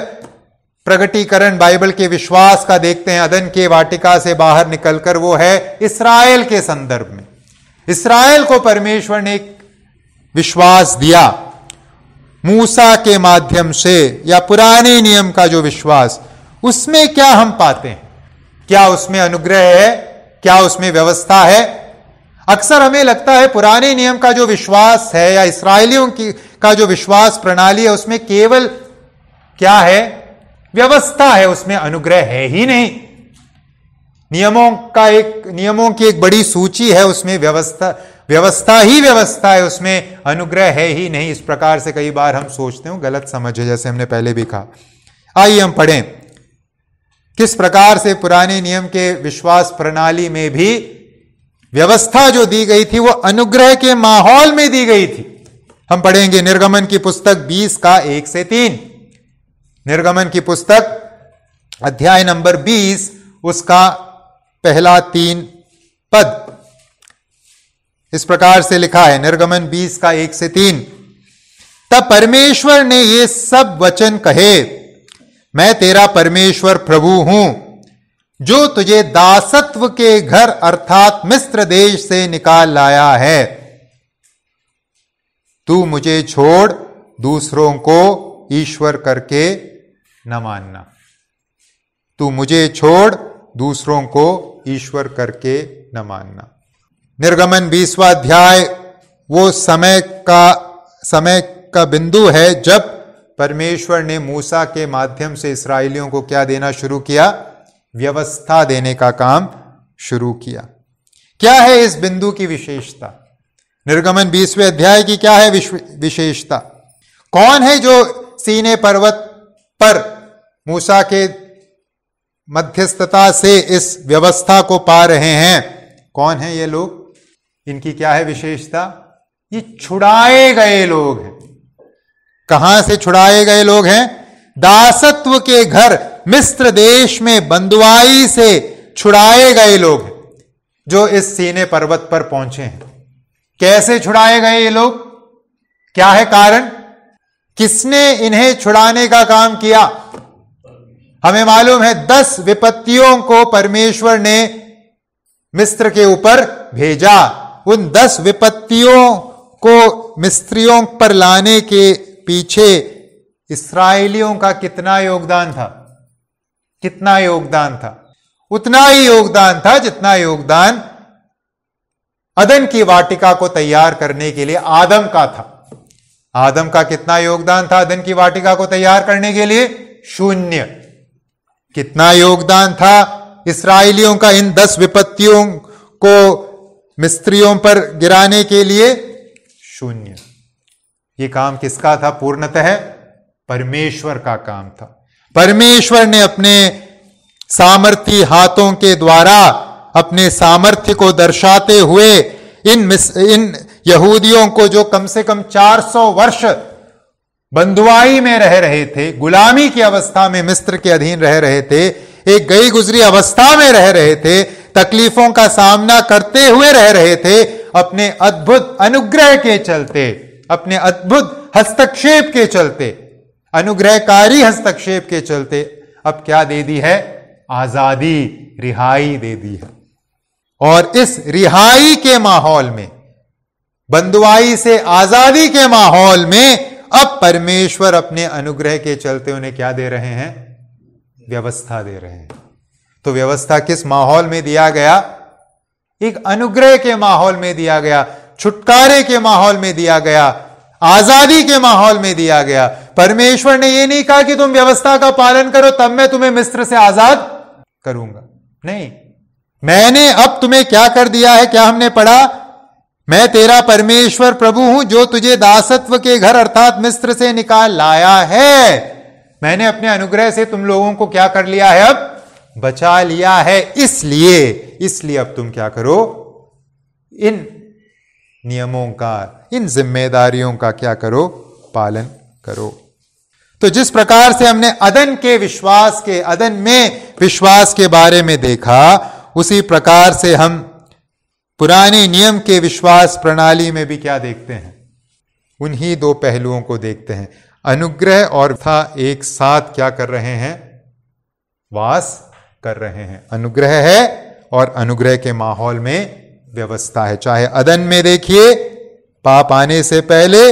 प्रगटीकरण बाइबल के विश्वास का देखते हैं अदन के वाटिका से बाहर निकलकर, वो है इस्राएल के संदर्भ में। इस्राएल को परमेश्वर ने एक विश्वास दिया मूसा के माध्यम से, या पुराने नियम का जो विश्वास, उसमें क्या हम पाते हैं? क्या उसमें अनुग्रह है? क्या उसमें व्यवस्था है? अक्सर हमें लगता है पुराने नियम का जो विश्वास है, या इस्राएलियों की का जो विश्वास प्रणाली है, उसमें केवल क्या है? व्यवस्था है, उसमें अनुग्रह है ही नहीं। नियमों की एक बड़ी सूची है, उसमें व्यवस्था ही व्यवस्था है, उसमें अनुग्रह है ही नहीं। इस प्रकार से कई बार हम सोचते हैं, गलत समझ है, जैसे हमने पहले भी कहा। आइए हम पढ़ें किस प्रकार से पुराने नियम के विश्वास प्रणाली में भी व्यवस्था जो दी गई थी, वो अनुग्रह के माहौल में दी गई थी। हम पढ़ेंगे निर्गमन की पुस्तक 20 का 1 से 3। निर्गमन की पुस्तक अध्याय नंबर 20, उसका पहला 3 पद इस प्रकार से लिखा है। निर्गमन 20 का 1 से 3। तब परमेश्वर ने ये सब वचन कहे, मैं तेरा परमेश्वर प्रभु हूं, जो तुझे दासत्व के घर अर्थात मिस्र देश से निकाल लाया है। तू मुझे छोड़ दूसरों को ईश्वर करके न मानना। तू मुझे छोड़ दूसरों को ईश्वर करके न मानना। निर्गमन 20वां अध्याय वो समय का बिंदु है जब परमेश्वर ने मूसा के माध्यम से इस्राएलियों को क्या देना शुरू किया? व्यवस्था देने का काम शुरू किया। क्या है इस बिंदु की विशेषता? निर्गमन 20वें अध्याय की क्या है विशेषता? कौन है जो सीने पर्वत पर मूसा के मध्यस्थता से इस व्यवस्था को पा रहे हैं? कौन है ये लोग? इनकी क्या है विशेषता? ये छुड़ाए गए लोग हैं। कहां से छुड़ाए गए लोग हैं? दासत्व के घर मिस्र देश में बंधुआई से छुड़ाए गए लोग हैं, जो इस सीने पर्वत पर पहुंचे हैं। कैसे छुड़ाए गए ये लोग? क्या है कारण? किसने इन्हें छुड़ाने का काम किया? हमें मालूम है 10 विपत्तियों को परमेश्वर ने मिस्र के ऊपर भेजा। उन 10 विपत्तियों को मिस्रियों पर लाने के पीछे इस्राएलियों का कितना योगदान था? कितना योगदान था? उतना ही योगदान था जितना योगदान अदन की वाटिका को तैयार करने के लिए आदम का था। आदम का कितना योगदान था अदन की वाटिका को तैयार करने के लिए? 0। कितना योगदान था इस्राएलियों का इन 10 विपत्तियों को मिस्रियों पर गिराने के लिए? 0। ये काम किसका था? पूर्णतः परमेश्वर का काम था। परमेश्वर ने अपने सामर्थी हाथों के द्वारा अपने सामर्थ्य को दर्शाते हुए इन यहूदियों को, जो कम से कम 400 वर्ष बंधुआई में रह रहे थे, गुलामी की अवस्था में मिस्र के अधीन रह रहे थे, एक गई गुजरी अवस्था में रह रहे थे, तकलीफों का सामना करते हुए रह रहे थे, अपने अद्भुत अनुग्रह के चलते, अपने अद्भुत हस्तक्षेप के चलते, अनुग्रहकारी हस्तक्षेप के चलते अब क्या दे दी है? आजादी, रिहाई दे दी है। और इस रिहाई के माहौल में, बंधुआई से आजादी के माहौल में, अब परमेश्वर अपने अनुग्रह के चलते उन्हें क्या दे रहे हैं? व्यवस्था दे रहे हैं। तो व्यवस्था किस माहौल में दिया गया? एक अनुग्रह के माहौल में दिया गया, छुटकारे के माहौल में दिया गया, आजादी के माहौल में दिया गया। परमेश्वर ने यह नहीं कहा कि तुम व्यवस्था का पालन करो तब मैं तुम्हें मिस्र से आजाद करूंगा, नहीं, मैंने अब तुम्हें क्या कर दिया है? क्या हमने पढ़ा? मैं तेरा परमेश्वर प्रभु हूं जो तुझे दासत्व के घर अर्थात मिस्र से निकाल लाया है। मैंने अपने अनुग्रह से तुम लोगों को क्या कर लिया है? अब बचा लिया है। इसलिए अब तुम क्या करो? इन नियमों का, इन जिम्मेदारियों का क्या करो? पालन करो। तो जिस प्रकार से हमने अदन में विश्वास के बारे में देखा, उसी प्रकार से हम पुराने नियम के विश्वास प्रणाली में भी क्या देखते हैं? उन्हीं दो पहलुओं को देखते हैं। अनुग्रह और था एक साथ क्या कर रहे हैं? वास कर रहे हैं। अनुग्रह है और अनुग्रह के माहौल में व्यवस्था है। चाहे अदन में देखिए पाप आने से पहले,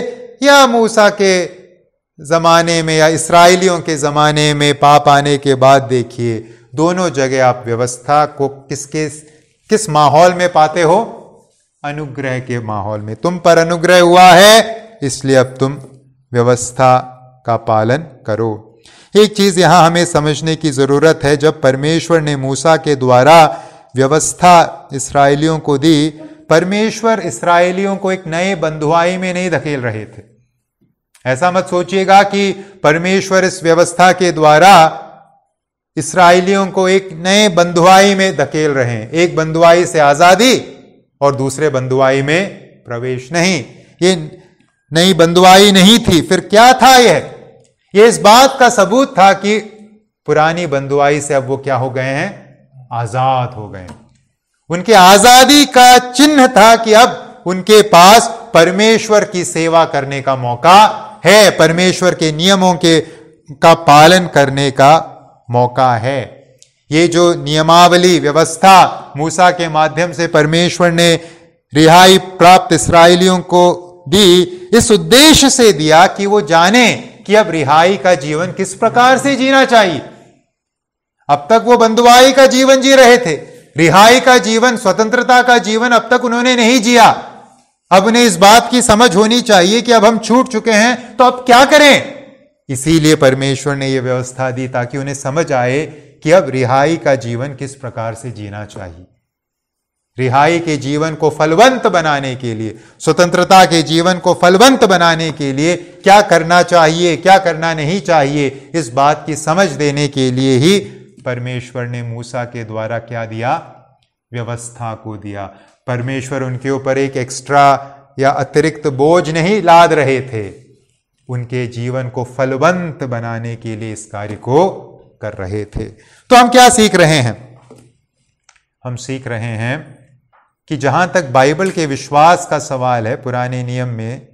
या मूसा के जमाने में या इस्राएलियों के जमाने में पाप आने के बाद देखिए, दोनों जगह आप व्यवस्था को किस माहौल में पाते हो? अनुग्रह के माहौल में। तुम पर अनुग्रह हुआ है इसलिए अब तुम व्यवस्था का पालन करो। एक चीज यहां हमें समझने की जरूरत है, जब परमेश्वर ने मूसा के द्वारा व्यवस्था इस्राएलियों को दी, परमेश्वर इस्राएलियों को एक नए बंधुआई में नहीं धकेल रहे थे। ऐसा मत सोचिएगा कि परमेश्वर इस व्यवस्था के द्वारा इस्राएलियों को एक नए बंधुआई में धकेल रहे हैं, एक बंधुआई से आजादी और दूसरे बंधुआई में प्रवेश। नहीं, ये नई बंधुआई नहीं थी। फिर क्या था? यह इस बात का सबूत था कि पुरानी बंधुआई से अब वो क्या हो गए हैं? आजाद हो गए। उनके आजादी का चिन्ह था कि अब उनके पास परमेश्वर की सेवा करने का मौका है, परमेश्वर के नियमों का पालन करने का मौका है। ये जो नियमावली व्यवस्था मूसा के माध्यम से परमेश्वर ने रिहाई प्राप्त इस्राएलियों को दी, इस उद्देश्य से दिया कि वो जाने कि अब रिहाई का जीवन किस प्रकार से जीना चाहिए। अब तक वो बंधुआई का जीवन जी रहे थे, रिहाई का जीवन, स्वतंत्रता का जीवन अब तक उन्होंने नहीं जिया। अब उन्हें इस बात की समझ होनी चाहिए कि अब हम छूट चुके हैं तो अब क्या करें। इसीलिए परमेश्वर ने यह व्यवस्था दी ताकि उन्हें समझ आए कि अब रिहाई का जीवन किस प्रकार से जीना चाहिए। रिहाई के जीवन को फलवंत बनाने के लिए, स्वतंत्रता के जीवन को फलवंत बनाने के लिए क्या करना चाहिए, क्या करना नहीं चाहिए, इस बात की समझ देने के लिए ही परमेश्वर ने मूसा के द्वारा क्या दिया? व्यवस्था को दिया। परमेश्वर उनके ऊपर एक एक्स्ट्रा या अतिरिक्त बोझ नहीं लाद रहे थे, उनके जीवन को फलवंत बनाने के लिए इस कार्य को कर रहे थे। तो हम क्या सीख रहे हैं? हम सीख रहे हैं कि जहां तक बाइबल के विश्वास का सवाल है, पुराने नियम में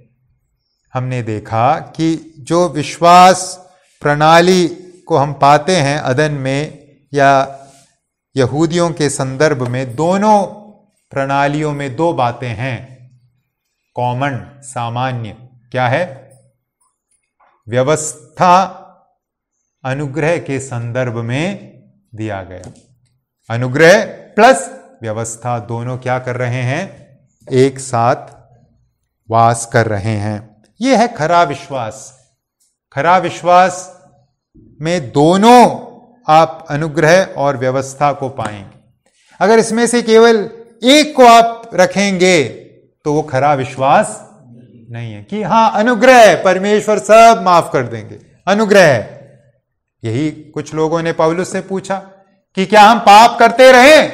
हमने देखा कि जो विश्वास प्रणाली को हम पाते हैं अदन में या यहूदियों के संदर्भ में, दोनों प्रणालियों में दो बातें हैं कॉमन, सामान्य। क्या है? व्यवस्था अनुग्रह के संदर्भ में दिया गया, अनुग्रह प्लस व्यवस्था दोनों क्या कर रहे हैं? एक साथ वास कर रहे हैं। यह है खरा विश्वास। खरा विश्वास में दोनों आप अनुग्रह और व्यवस्था को पाएंगे। अगर इसमें से केवल एक को आप रखेंगे तो वो खरा विश्वास नहीं है कि हां अनुग्रह, परमेश्वर सब माफ कर देंगे, अनुग्रह है। यही कुछ लोगों ने पौलुस से पूछा कि क्या हम पाप करते रहें,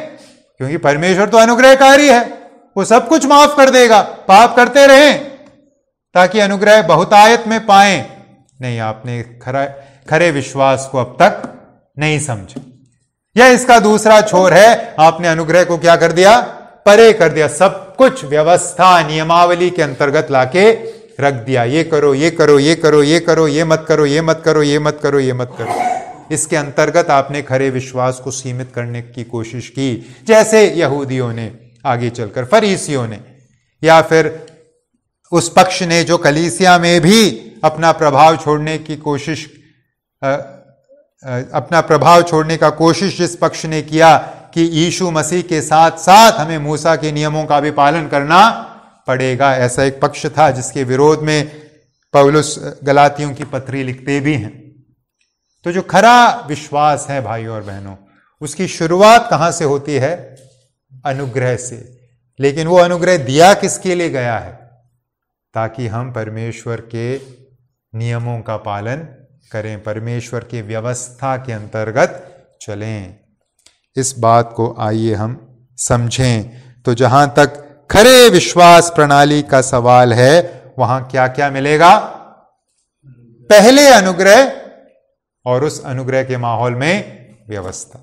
क्योंकि परमेश्वर तो अनुग्रहकारी है, वो सब कुछ माफ कर देगा, पाप करते रहें ताकि अनुग्रह बहुतायत में पाएं। नहीं, आपने खरे विश्वास को अब तक नहीं समझा। यह इसका दूसरा छोर है, आपने अनुग्रह को क्या कर दिया? परे कर दिया। सब कुछ व्यवस्था नियमावली के अंतर्गत लाके रख दिया। ये करो, ये करो, ये करो, ये करो, ये मत करो, ये मत करो, ये मत करो, ये मत करो। इसके अंतर्गत आपने खरे विश्वास को सीमित करने की कोशिश की, जैसे यहूदियों ने, आगे चलकर फरीसियों ने, या फिर उस पक्ष ने जो कलीसिया में भी अपना प्रभाव छोड़ने की कोशिश, अपना प्रभाव छोड़ने का कोशिश जिस पक्ष ने किया कि यीशु मसीह के साथ साथ हमें मूसा के नियमों का भी पालन करना पड़ेगा, ऐसा एक पक्ष था जिसके विरोध में पौलुस गलातियों की पत्री लिखते भी हैं। तो जो खरा विश्वास है भाइयों और बहनों, उसकी शुरुआत कहां से होती है? अनुग्रह से। लेकिन वो अनुग्रह दिया किसके लिए गया है? ताकि हम परमेश्वर के नियमों का पालन करें, परमेश्वर की व्यवस्था के अंतर्गत चलें। इस बात को आइए हम समझें। तो जहां तक खरे विश्वास प्रणाली का सवाल है, वहां क्या क्या मिलेगा? पहले अनुग्रह, और उस अनुग्रह के माहौल में व्यवस्था।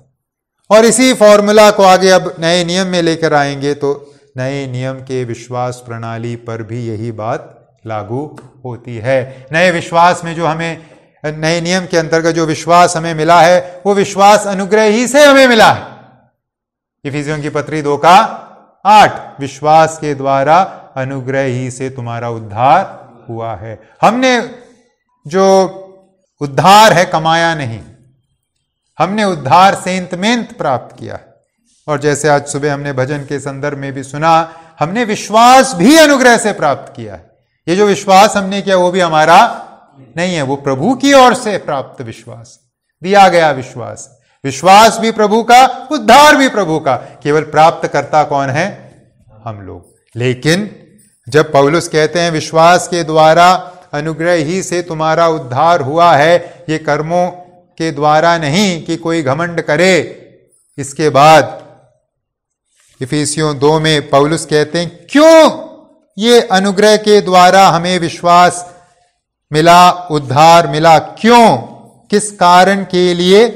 और इसी फॉर्मूला को आगे अब नए नियम में लेकर आएंगे, तो नए नियम के विश्वास प्रणाली पर भी यही बात लागू होती है। नए विश्वास में जो हमें, नए नियम के अंतर्गत जो विश्वास हमें मिला है, वो विश्वास अनुग्रह ही से हमें मिला है। इफिसियों की पत्री 2:8, विश्वास के द्वारा अनुग्रह ही से तुम्हारा उद्धार हुआ है। हमने जो उद्धार है कमाया नहीं, हमने उद्धार सेंतमेंत प्राप्त किया है। और जैसे आज सुबह हमने भजन के संदर्भ में भी सुना, हमने विश्वास भी अनुग्रह से प्राप्त किया है। ये जो विश्वास हमने किया वो भी हमारा नहीं है, वो प्रभु की ओर से प्राप्त विश्वास, दिया गया विश्वास। विश्वास भी प्रभु का, उद्धार भी प्रभु का। केवल प्राप्त करता कौन है? हम लोग। लेकिन जब पौलुस कहते हैं विश्वास के द्वारा अनुग्रह ही से तुम्हारा उद्धार हुआ है, ये कर्मों के द्वारा नहीं कि कोई घमंड करे। इसके बाद इफिसियों 2 में पौलुस कहते हैं क्यों ये अनुग्रह के द्वारा हमें विश्वास मिला, उद्धार मिला, क्यों, किस कारण के लिए?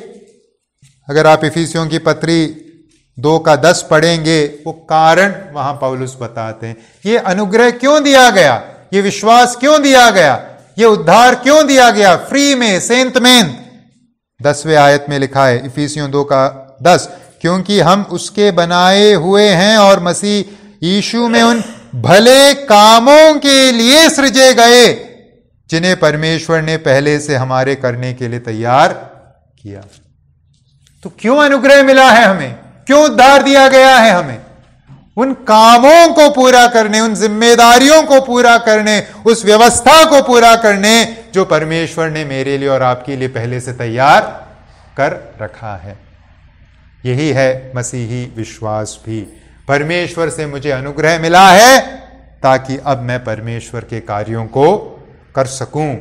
अगर आप इफिसियों की पत्री 2:10 पढ़ेंगे, वो कारण वहां पौलुस बताते हैं। ये अनुग्रह क्यों दिया गया, ये विश्वास क्यों दिया गया, ये उद्धार क्यों दिया गया, फ्री में, सेंतमेंत। 10वें आयत में लिखा है, इफिसियों 2:10, क्योंकि हम उसके बनाए हुए हैं और मसीह यीशु में उन भले कामों के लिए सृजे गए जिन्हें परमेश्वर ने पहले से हमारे करने के लिए तैयार किया। तो क्यों अनुग्रह मिला है हमें, क्यों उद्धार दिया गया है हमें? उन कामों को पूरा करने, उन जिम्मेदारियों को पूरा करने, उस व्यवस्था को पूरा करने जो परमेश्वर ने मेरे लिए और आपके लिए पहले से तैयार कर रखा है। यही है मसीही विश्वास भी। परमेश्वर से मुझे अनुग्रह मिला है ताकि अब मैं परमेश्वर के कार्यों को कर सकूं।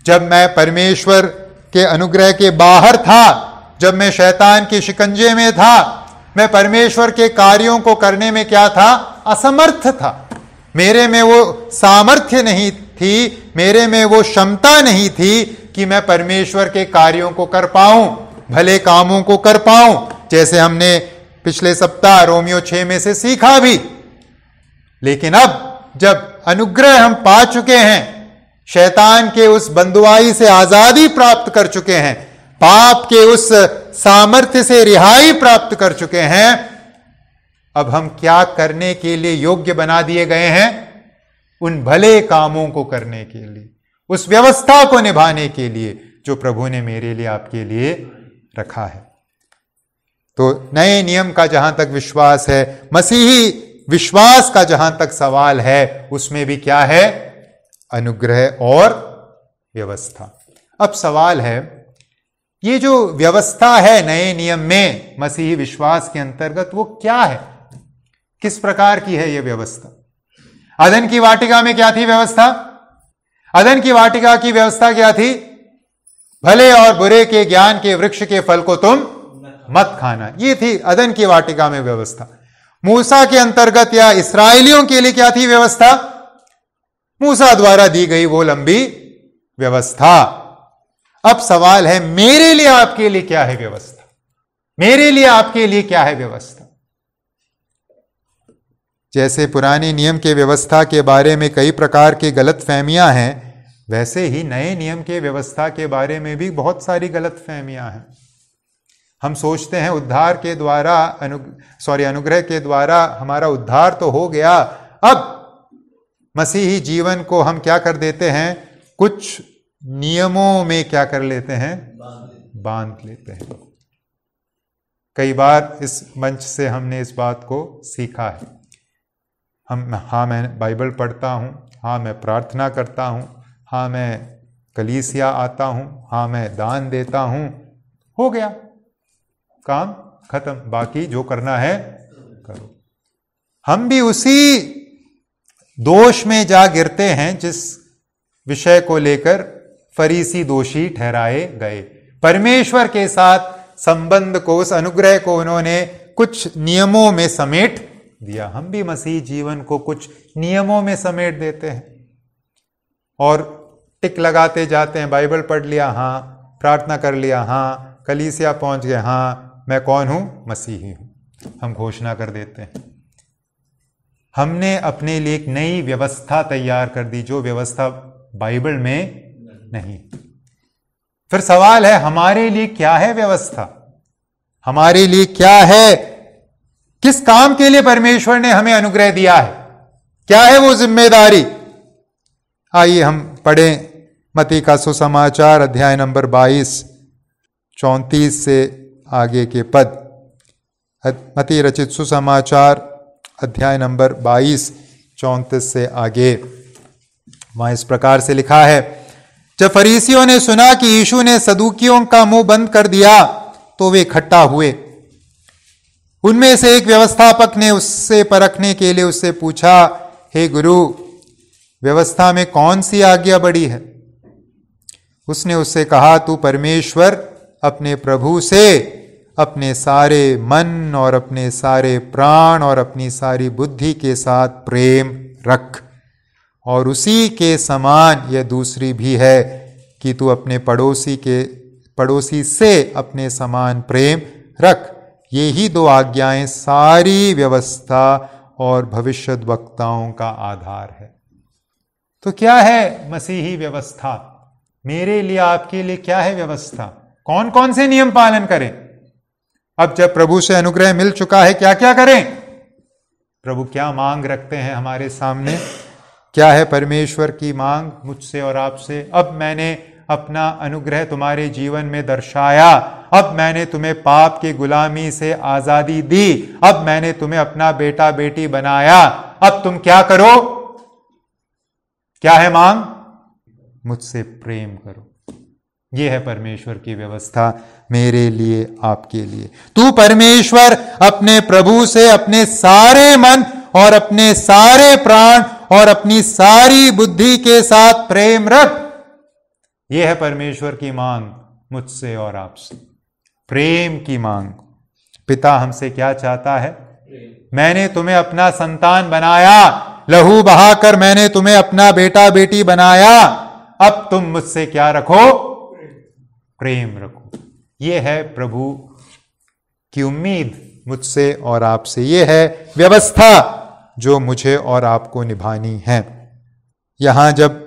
जब मैं परमेश्वर के अनुग्रह के बाहर था, जब मैं शैतान के शिकंजे में था, मैं परमेश्वर के कार्यों को करने में क्या था? असमर्थ था। मेरे में वो सामर्थ्य नहीं थी, मेरे में वो क्षमता नहीं थी कि मैं परमेश्वर के कार्यों को कर पाऊं, भले कामों को कर पाऊं, जैसे हमने पिछले सप्ताह रोमियो 6 में से सीखा भी। लेकिन अब जब अनुग्रह हम पा चुके हैं, शैतान के उस बंधुआई से आजादी प्राप्त कर चुके हैं, पाप के उस सामर्थ्य से रिहाई प्राप्त कर चुके हैं, अब हम क्या करने के लिए योग्य बना दिए गए हैं? उन भले कामों को करने के लिए, उस व्यवस्था को निभाने के लिए जो प्रभु ने मेरे लिए, आपके लिए रखा है। तो नए नियम का जहां तक विश्वास है, मसीही विश्वास का जहां तक सवाल है, उसमें भी क्या है? अनुग्रह और व्यवस्था। अब सवाल है, ये जो व्यवस्था है नए नियम में मसीही विश्वास के अंतर्गत, वो क्या है? किस प्रकार की है ये व्यवस्था? अदन की वाटिका में क्या थी व्यवस्था? अदन की वाटिका की व्यवस्था क्या थी? भले और बुरे के ज्ञान के वृक्ष के फल को तुम मत खाना। ये थी अदन की वाटिका में व्यवस्था। मूसा के अंतर्गत या इस्राएलियों के लिए क्या थी व्यवस्था? मूसा द्वारा दी गई वो लंबी व्यवस्था। अब सवाल है, मेरे लिए आपके लिए क्या है व्यवस्था? मेरे लिए आपके लिए क्या है व्यवस्था? जैसे पुराने नियम के व्यवस्था के बारे में कई प्रकार की गलतफहमियां हैं, वैसे ही नए नियम के व्यवस्था के बारे में भी बहुत सारी गलतफहमियां हैं। हम सोचते हैं उद्धार के द्वारा अनुग्रह के द्वारा हमारा उद्धार तो हो गया, अब मसीही जीवन को हम क्या कर देते हैं, कुछ नियमों में क्या कर लेते हैं, बांध लेते हैं। कई बार इस मंच से हमने इस बात को सीखा है। हाँ मैं बाइबल पढ़ता हूँ, हाँ मैं प्रार्थना करता हूँ, हाँ मैं कलीसिया आता हूँ, हाँ मैं दान देता हूँ, हो गया काम खत्म, बाकी जो करना है करो। हम भी उसी दोष में जा गिरते हैं जिस विषय को लेकर फरीसी दोषी ठहराए गए। परमेश्वर के साथ संबंध को, उस अनुग्रह को उन्होंने कुछ नियमों में समेट दिया। हम भी मसीह जीवन को कुछ नियमों में समेट देते हैं और टिक लगाते जाते हैं। बाइबल पढ़ लिया, हाँ, प्रार्थना कर लिया, हाँ, कलीसिया पहुंच गए, हाँ, मैं कौन हूं, मसीही हूं, हम घोषणा कर देते हैं। हमने अपने लिए एक नई व्यवस्था तैयार कर दी, जो व्यवस्था बाइबल में नहीं। फिर सवाल है, हमारे लिए क्या है व्यवस्था? हमारे लिए क्या है? किस काम के लिए परमेश्वर ने हमें अनुग्रह दिया है? क्या है वो जिम्मेदारी? आइए हम पढ़ें मत्ती का सुसमाचार अध्याय नंबर 22, 34 से आगे के पद। मत्ती रचित सुसमाचार अध्याय नंबर 22, 34 से आगे। वहां इस प्रकार से लिखा है, जब फरीसियों ने सुना कि यीशु ने सदूकियों का मुंह बंद कर दिया तो वे इकट्ठा हुए। उनमें से एक व्यवस्थापक ने उससे परखने के लिए उससे पूछा, हे गुरु, व्यवस्था में कौन सी आज्ञा बड़ी है? उसने उससे कहा, तू परमेश्वर अपने प्रभु से अपने सारे मन और अपने सारे प्राण और अपनी सारी बुद्धि के साथ प्रेम रख, और उसी के समान यह दूसरी भी है कि तू अपने पड़ोसी से अपने समान प्रेम रख। ये ही दो आज्ञाएं सारी व्यवस्था और भविष्यद्वक्ताओं का आधार है। तो क्या है मसीही व्यवस्था? मेरे लिए, आपके लिए क्या है व्यवस्था? कौन कौन से नियम पालन करें? अब जब प्रभु से अनुग्रह मिल चुका है, क्या क्या करें? प्रभु क्या मांग रखते हैं हमारे सामने? क्या है परमेश्वर की मांग मुझसे और आपसे? अब मैंने अपना अनुग्रह तुम्हारे जीवन में दर्शाया, अब मैंने तुम्हें पाप की गुलामी से आजादी दी, अब मैंने तुम्हें अपना बेटा बेटी बनाया, अब तुम क्या करो? क्या है मांग? मुझसे प्रेम करो। यह है परमेश्वर की व्यवस्था मेरे लिए, आपके लिए। तू परमेश्वर अपने प्रभु से अपने सारे मन और अपने सारे प्राण और अपनी सारी बुद्धि के साथ प्रेम रख। यह है परमेश्वर की मांग मुझसे और आपसे, प्रेम की मांग। पिता हमसे क्या चाहता है? मैंने तुम्हें अपना संतान बनाया, लहू बहाकर मैंने तुम्हें अपना बेटा बेटी बनाया, अब तुम मुझसे क्या रखो? प्रेम रखो। यह है प्रभु की उम्मीद मुझसे और आपसे। यह है व्यवस्था जो मुझे और आपको निभानी है। यहां जब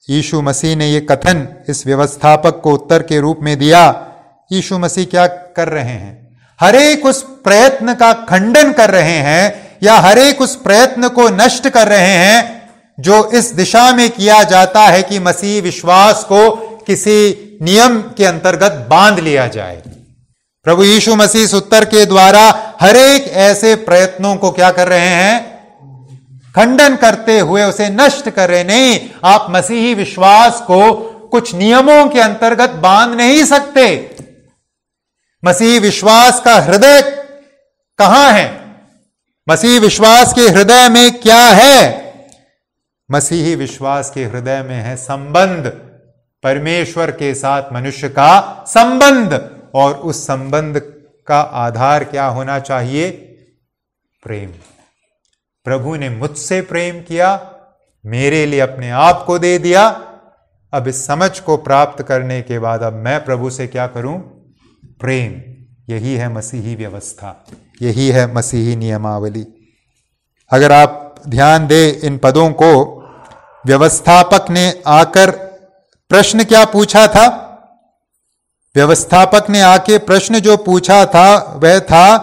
यीशु मसीह ने यह कथन इस व्यवस्थापक को उत्तर के रूप में दिया, यीशु मसीह क्या कर रहे हैं? हर एक उस प्रयत्न का खंडन कर रहे हैं या हर एक उस प्रयत्न को नष्ट कर रहे हैं जो इस दिशा में किया जाता है कि मसीह विश्वास को किसी नियम के अंतर्गत बांध लिया जाए। प्रभु यीशु मसीह इस उत्तर के द्वारा हर एक ऐसे प्रयत्नों को क्या कर रहे हैं? खंडन करते हुए उसे नष्ट कर रहे। नहीं, आप मसीही विश्वास को कुछ नियमों के अंतर्गत बांध नहीं सकते। मसीही विश्वास का हृदय कहां है? मसीही विश्वास के हृदय में क्या है? मसीही विश्वास के हृदय में है संबंध, परमेश्वर के साथ मनुष्य का संबंध। और उस संबंध का आधार क्या होना चाहिए? प्रेम। प्रभु ने मुझसे प्रेम किया, मेरे लिए अपने आप को दे दिया, अब इस समझ को प्राप्त करने के बाद अब मैं प्रभु से क्या करूं? प्रेम। यही है मसीही व्यवस्था, यही है मसीही नियमावली। अगर आप ध्यान दें इन पदों को, व्यवस्थापक ने आकर प्रश्न क्या पूछा था? व्यवस्थापक ने आके प्रश्न जो पूछा था वह था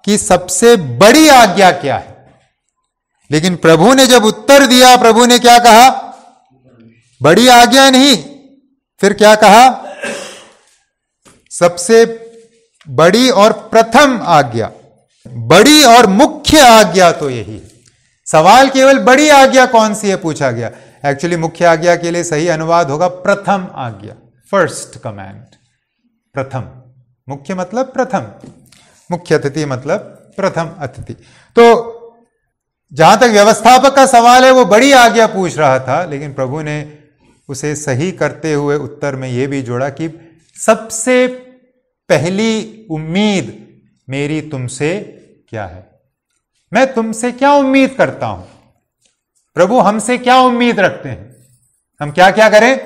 कि सबसे बड़ी आज्ञा क्या है। लेकिन प्रभु ने जब उत्तर दिया, प्रभु ने क्या कहा? बड़ी आज्ञा नहीं, फिर क्या कहा? सबसे बड़ी और प्रथम आज्ञा, बड़ी और मुख्य आज्ञा तो यही है। सवाल केवल बड़ी आज्ञा कौन सी है पूछा गया। एक्चुअली मुख्य आज्ञा के लिए सही अनुवाद होगा प्रथम आज्ञा, फर्स्ट कमांड। प्रथम, मुख्य मतलब प्रथम, मुख्य अतिथि मतलब प्रथम अतिथि। तो जहां तक व्यवस्थापक का सवाल है वो बड़ी आज्ञा पूछ रहा था, लेकिन प्रभु ने उसे सही करते हुए उत्तर में यह भी जोड़ा कि सबसे पहली उम्मीद मेरी तुमसे क्या है। मैं तुमसे क्या उम्मीद करता हूं? प्रभु हमसे क्या उम्मीद रखते हैं? हम क्या क्या करें?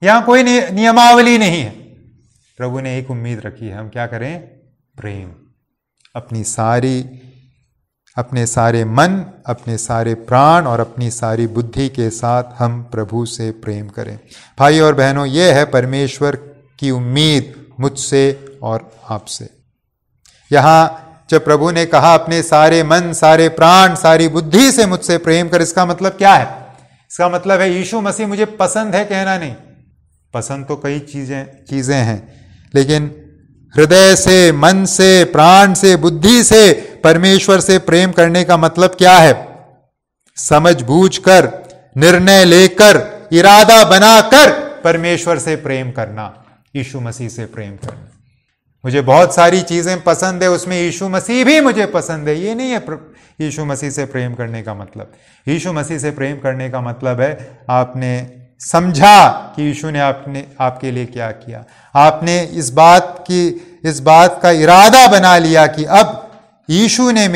यहां कोई नियमावली नहीं है। प्रभु ने एक उम्मीद रखी है, हम क्या करें? प्रेम। अपने सारे मन, अपने सारे प्राण और अपनी सारी बुद्धि के साथ हम प्रभु से प्रेम करें। भाई और बहनों, यह है परमेश्वर की उम्मीद मुझसे और आपसे। यहां जब प्रभु ने कहा अपने सारे मन, सारे प्राण, सारी बुद्धि से मुझसे प्रेम कर, इसका मतलब क्या है? इसका मतलब है यीशु मसीह मुझे पसंद है कहना नहीं। पसंद तो कई चीजें हैं, लेकिन हृदय से, मन से, प्राण से, बुद्धि से परमेश्वर से प्रेम करने का मतलब क्या है? समझ बूझ कर, निर्णय लेकर, इरादा बनाकर परमेश्वर से प्रेम करना, यीशु मसीह से प्रेम करना। मुझे बहुत सारी चीजें पसंद है, उसमें यीशु मसीह भी मुझे पसंद है, ये नहीं है यीशु मसीह से प्रेम करने का मतलब। यीशु मसीह से प्रेम करने का मतलब है आपने समझा कि यीशु ने आपके लिए क्या किया। आपने इस बात का इरादा बना लिया कि अब यीशु ने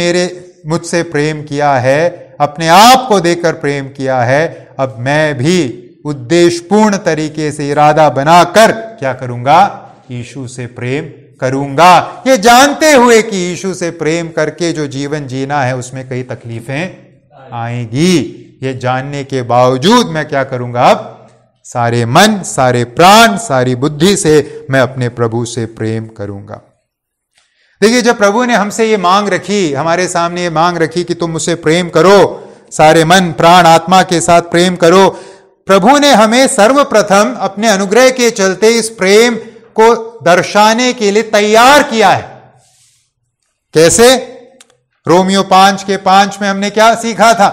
मुझसे प्रेम किया है, अपने आप को देकर प्रेम किया है, अब मैं भी उद्देश्यपूर्ण तरीके से इरादा बनाकर क्या करूंगा? यीशु से प्रेम करूंगा, ये जानते हुए कि यीशु से प्रेम करके जो जीवन जीना है उसमें कई तकलीफें आएंगी। ये जानने के बावजूद मैं क्या करूंगा? अब सारे मन, सारे प्राण, सारी बुद्धि से मैं अपने प्रभु से प्रेम करूंगा। देखिए, जब प्रभु ने हमसे ये मांग रखी, हमारे सामने ये मांग रखी कि तुम मुझसे प्रेम करो, सारे मन, प्राण, आत्मा के साथ प्रेम करो, प्रभु ने हमें सर्वप्रथम अपने अनुग्रह के चलते इस प्रेम को दर्शाने के लिए तैयार किया है। कैसे? रोमियो 5:5 में हमने क्या सीखा था?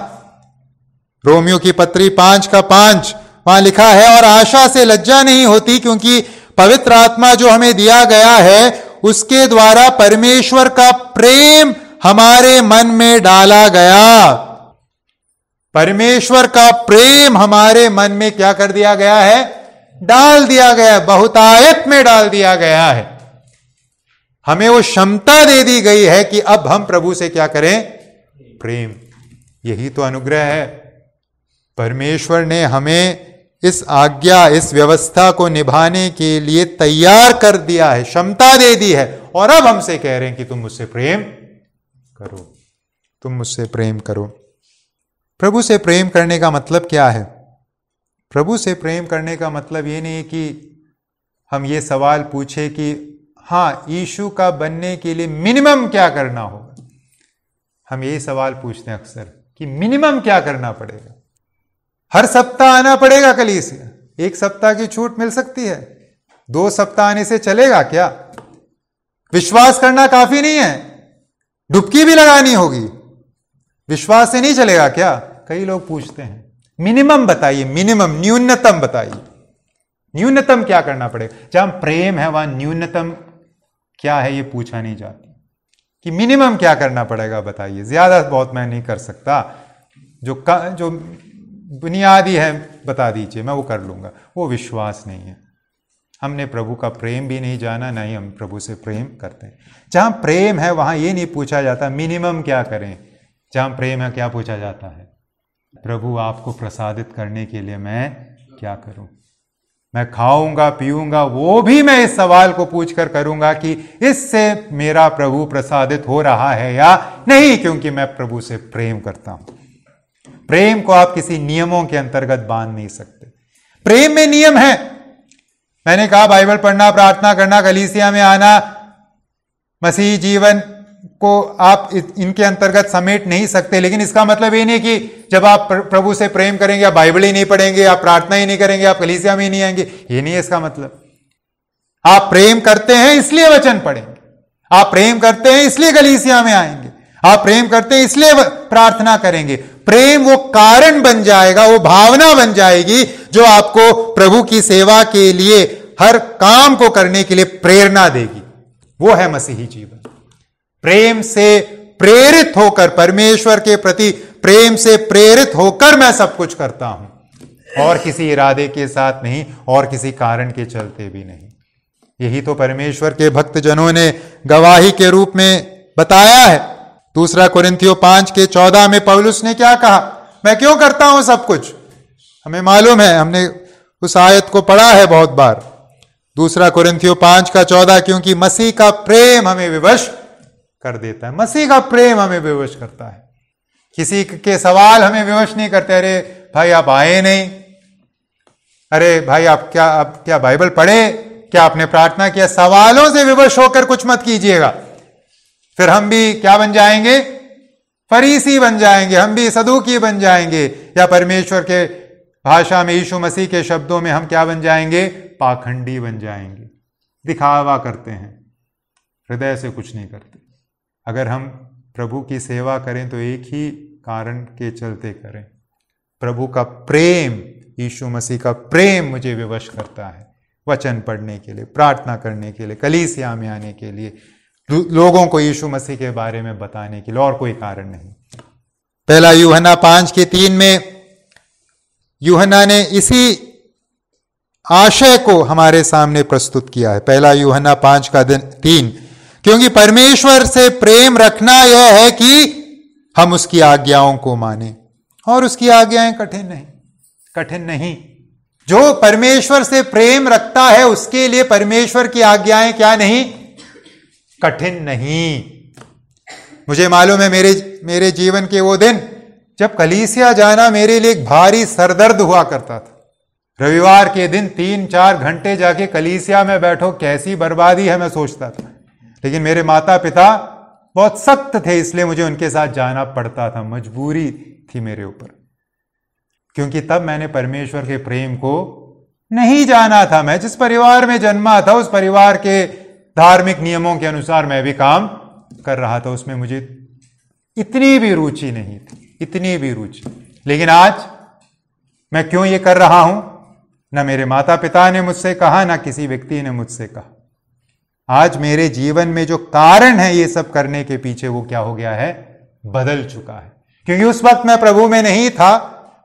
रोमियो की पत्री 5:5 वहां लिखा है, और आशा से लज्जा नहीं होती, क्योंकि पवित्र आत्मा जो हमें दिया गया है उसके द्वारा परमेश्वर का प्रेम हमारे मन में डाला गया। परमेश्वर का प्रेम हमारे मन में क्या कर दिया गया है? डाल दिया गया, बहुतायत में डाल दिया गया है। हमें वो क्षमता दे दी गई है कि अब हम प्रभु से क्या करें? प्रेम। यही तो अनुग्रह है। परमेश्वर ने हमें इस आज्ञा, इस व्यवस्था को निभाने के लिए तैयार कर दिया है, क्षमता दे दी है, और अब हमसे कह रहे हैं कि तुम मुझसे प्रेम करो, तुम मुझसे प्रेम करो। प्रभु से प्रेम करने का मतलब क्या है? प्रभु से प्रेम करने का मतलब ये नहीं कि हम ये सवाल पूछे कि हाँ, यीशु का बनने के लिए मिनिमम क्या करना होगा। हम यही सवाल पूछते हैं अक्सर कि मिनिमम क्या करना पड़ेगा। हर सप्ताह आना पड़ेगा कलीसिया? 1 सप्ताह की छूट मिल सकती है, 2 सप्ताह आने से चलेगा क्या? विश्वास करना काफी नहीं है, डुबकी भी लगानी होगी, विश्वास से नहीं चलेगा क्या? कई लोग पूछते हैं। मिनिमम बताइए, मिनिमम, न्यूनतम बताइए, न्यूनतम क्या करना पड़ेगा। जहां प्रेम है वहां न्यूनतम क्या है ये पूछा नहीं जाता कि मिनिमम क्या करना पड़ेगा बताइए। ज्यादा बहुत मैं नहीं कर सकता, जो बुनियादी है बता दीजिए, मैं वो कर लूंगा। वो विश्वास नहीं है। हमने प्रभु का प्रेम भी नहीं जाना, ना ही हम प्रभु से प्रेम करते हैं। जहां प्रेम है वहां ये नहीं पूछा जाता मिनिमम क्या करें। जहां प्रेम है क्या पूछा जाता है? प्रभु आपको प्रसादित करने के लिए मैं क्या करूं? मैं खाऊंगा पीऊंगा वो भी मैं इस सवाल को पूछकर करूंगा कि इससे मेरा प्रभु प्रसादित हो रहा है या नहीं, क्योंकि मैं प्रभु से प्रेम करता हूं। प्रेम को आप किसी नियमों के अंतर्गत बांध नहीं सकते। प्रेम में नियम है। मैंने कहा बाइबल पढ़ना, प्रार्थना करना, कलीसिया में आना, मसीही जीवन को आप इनके अंतर्गत समेट नहीं सकते। लेकिन इसका मतलब ये नहीं कि जब आप प्रभु से प्रेम करेंगे आप बाइबल ही नहीं पढ़ेंगे, आप प्रार्थना ही नहीं करेंगे, आप कलीसिया में ही नहीं आएंगे। ये नहीं है इसका मतलब। आप प्रेम करते हैं इसलिए वचन पढ़ेंगे, आप प्रेम करते हैं इसलिए कलीसिया में आएंगे, आप प्रेम करते हैं इसलिए प्रार्थना करेंगे। प्रेम वो कारण बन जाएगा, वो भावना बन जाएगी जो आपको प्रभु की सेवा के लिए, हर काम को करने के लिए प्रेरणा देगी। वो है मसीही जीवन। प्रेम से प्रेरित होकर, परमेश्वर के प्रति प्रेम से प्रेरित होकर मैं सब कुछ करता हूं, और किसी इरादे के साथ नहीं, और किसी कारण के चलते भी नहीं। यही तो परमेश्वर के भक्तजनों ने गवाही के रूप में बताया है। दूसरा कुरिन्थियों 5:14 में पौलुस ने क्या कहा? मैं क्यों करता हूं सब कुछ? हमें मालूम है, हमने उस आयत को पढ़ा है बहुत बार। दूसरा कुरिन्थियों 5:14, क्योंकि मसीह का प्रेम हमें विवश कर देता है। मसीह का प्रेम हमें विवश करता है। किसी के सवाल हमें विवश नहीं करते। अरे भाई आप आए नहीं, अरे भाई आप क्या बाइबल पढ़े, क्या आपने प्रार्थना किया? सवालों से विवश होकर कुछ मत कीजिएगा। फिर हम भी क्या बन जाएंगे? फरीसी बन जाएंगे, हम भी सदूकी बन जाएंगे, या परमेश्वर के भाषा में, यीशु मसीह के शब्दों में हम क्या बन जाएंगे? पाखंडी बन जाएंगे। दिखावा करते हैं, हृदय से कुछ नहीं करते। अगर हम प्रभु की सेवा करें तो एक ही कारण के चलते करें। प्रभु का प्रेम, यीशु मसीह का प्रेम मुझे विवश करता है वचन पढ़ने के लिए, प्रार्थना करने के लिए, कलीसिया में आने के लिए, लोगों को यीशु मसीह के बारे में बताने के लिए, और कोई कारण नहीं। पहला यूहन्ना 5:3 में यूहन्ना ने इसी आशय को हमारे सामने प्रस्तुत किया है। पहला यूहन्ना 5:3, क्योंकि परमेश्वर से प्रेम रखना यह है कि हम उसकी आज्ञाओं को माने, और उसकी आज्ञाएं कठिन नहीं। जो परमेश्वर से प्रेम रखता है उसके लिए परमेश्वर की आज्ञाएं क्या नहीं? कठिन नहीं। मुझे मालूम है मेरे जीवन के वो दिन जब कलीसिया जाना मेरे लिए एक भारी सरदर्द हुआ करता था। रविवार के दिन 3-4 घंटे जाके कलीसिया में बैठो, कैसी बर्बादी है मैं सोचता था। लेकिन मेरे माता पिता बहुत सख्त थे, इसलिए मुझे उनके साथ जाना पड़ता था, मजबूरी थी मेरे ऊपर, क्योंकि तब मैंने परमेश्वर के प्रेम को नहीं जाना था। मैं जिस परिवार में जन्मा था उस परिवार के धार्मिक नियमों के अनुसार मैं भी काम कर रहा था, उसमें मुझे इतनी भी रुचि नहीं थी, इतनी भी रुचि। लेकिन आज मैं क्यों ये कर रहा हूं? ना मेरे माता पिता ने मुझसे कहा, ना किसी व्यक्ति ने मुझसे कहा। आज मेरे जीवन में जो कारण है ये सब करने के पीछे, वो क्या हो गया है? बदल चुका है। क्योंकि उस वक्त मैं प्रभु में नहीं था,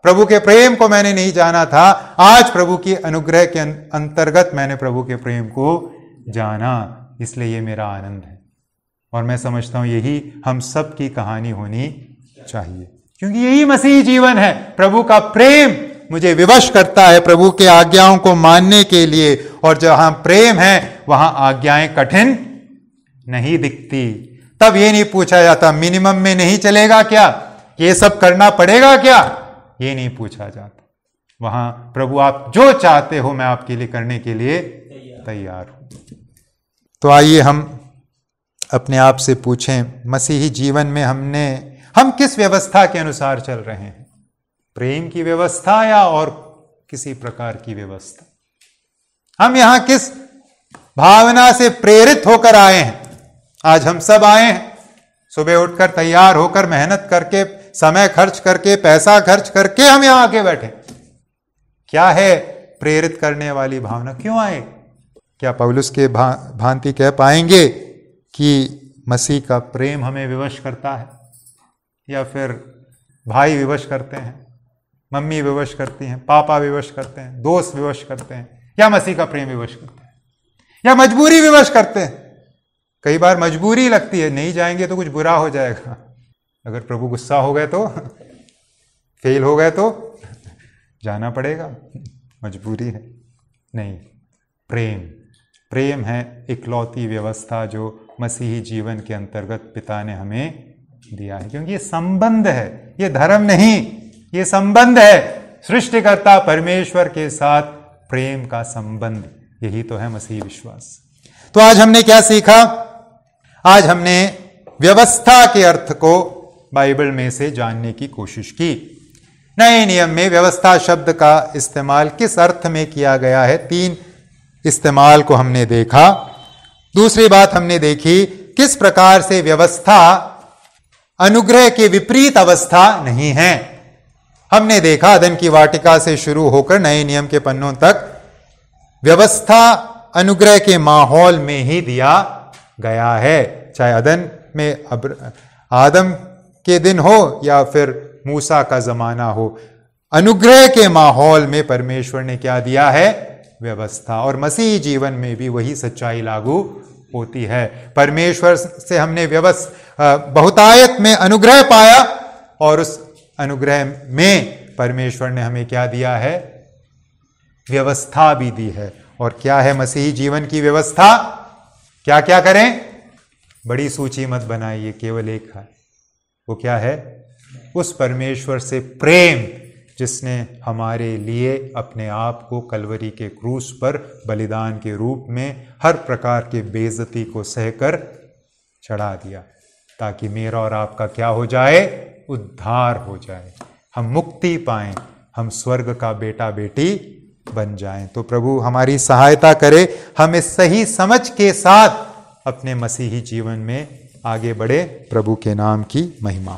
प्रभु के प्रेम को मैंने नहीं जाना था। आज प्रभु की अनुग्रह के अंतर्गत मैंने प्रभु के प्रेम को जाना, इसलिए ये मेरा आनंद है। और मैं समझता हूं यही हम सब की कहानी होनी चाहिए, क्योंकि यही मसीही जीवन है। प्रभु का प्रेम मुझे विवश करता है प्रभु के आज्ञाओं को मानने के लिए, और जहां प्रेम है वहां आज्ञाएं कठिन नहीं दिखती। तब ये नहीं पूछा जाता मिनिमम में नहीं चलेगा क्या, ये सब करना पड़ेगा क्या, ये नहीं पूछा जाता। वहां प्रभु आप जो चाहते हो मैं आपके लिए करने के लिए तैयार हूं। तो आइए हम अपने आप से पूछें, मसीही जीवन में हम किस व्यवस्था के अनुसार चल रहे हैं? प्रेम की व्यवस्था या और किसी प्रकार की व्यवस्था? हम यहां किस भावना से प्रेरित होकर आए हैं? आज हम सब आए हैं सुबह उठकर तैयार होकर, मेहनत करके, समय खर्च करके, पैसा खर्च करके हम यहां आके बैठे। क्या है प्रेरित करने वाली भावना? क्यों आए? क्या पौलुस के भांति कह पाएंगे कि मसीह का प्रेम हमें विवश करता है, या फिर भाई विवश करते हैं, मम्मी विवश करती हैं, पापा विवश करते हैं, दोस्त विवश करते हैं, या मसीह का प्रेम विवश करते हैं, या मजबूरी विवश करते हैं? कई बार मजबूरी लगती है, नहीं जाएंगे तो कुछ बुरा हो जाएगा, अगर प्रभु गुस्सा हो गए तो, फेल हो गए तो जाना पड़ेगा, मजबूरी है? नहीं, प्रेम। प्रेम है इकलौती व्यवस्था जो मसीही जीवन के अंतर्गत पिता ने हमें दिया है, क्योंकि ये संबंध है, ये धर्म नहीं, ये संबंध है। सृष्टिकर्ता परमेश्वर के साथ प्रेम का संबंध, यही तो है मसीही विश्वास। तो आज हमने क्या सीखा? आज हमने व्यवस्था के अर्थ को बाइबल में से जानने की कोशिश की। नए नियम में व्यवस्था शब्द का इस्तेमाल किस अर्थ में किया गया है, 3 इस्तेमाल को हमने देखा। दूसरी बात हमने देखी, किस प्रकार से व्यवस्था अनुग्रह के विपरीत अवस्था नहीं है। हमने देखा अदन की वाटिका से शुरू होकर नए नियम के पन्नों तक व्यवस्था अनुग्रह के माहौल में ही दिया गया है, चाहे अदन में आदम के दिन हो या फिर मूसा का जमाना हो। अनुग्रह के माहौल में परमेश्वर ने क्या दिया है? व्यवस्था। और मसीही जीवन में भी वही सच्चाई लागू होती है। परमेश्वर से हमने बहुतायत में अनुग्रह पाया और उस अनुग्रह में परमेश्वर ने हमें क्या दिया है? व्यवस्था भी दी है। और क्या है मसीही जीवन की व्यवस्था? क्या क्या करें? बड़ी सूची मत बनाइए, केवल एक है। वो क्या है? उस परमेश्वर से प्रेम जिसने हमारे लिए अपने आप को कलवरी के क्रूस पर बलिदान के रूप में हर प्रकार के बेइज्जती को सहकर चढ़ा दिया, ताकि मेरा और आपका क्या हो जाए? उद्धार हो जाए, हम मुक्ति पाएं, हम स्वर्ग का बेटा बेटी बन जाएं। तो प्रभु हमारी सहायता करे, हम इस सही समझ के साथ अपने मसीही जीवन में आगे बढ़े। प्रभु के नाम की महिमा।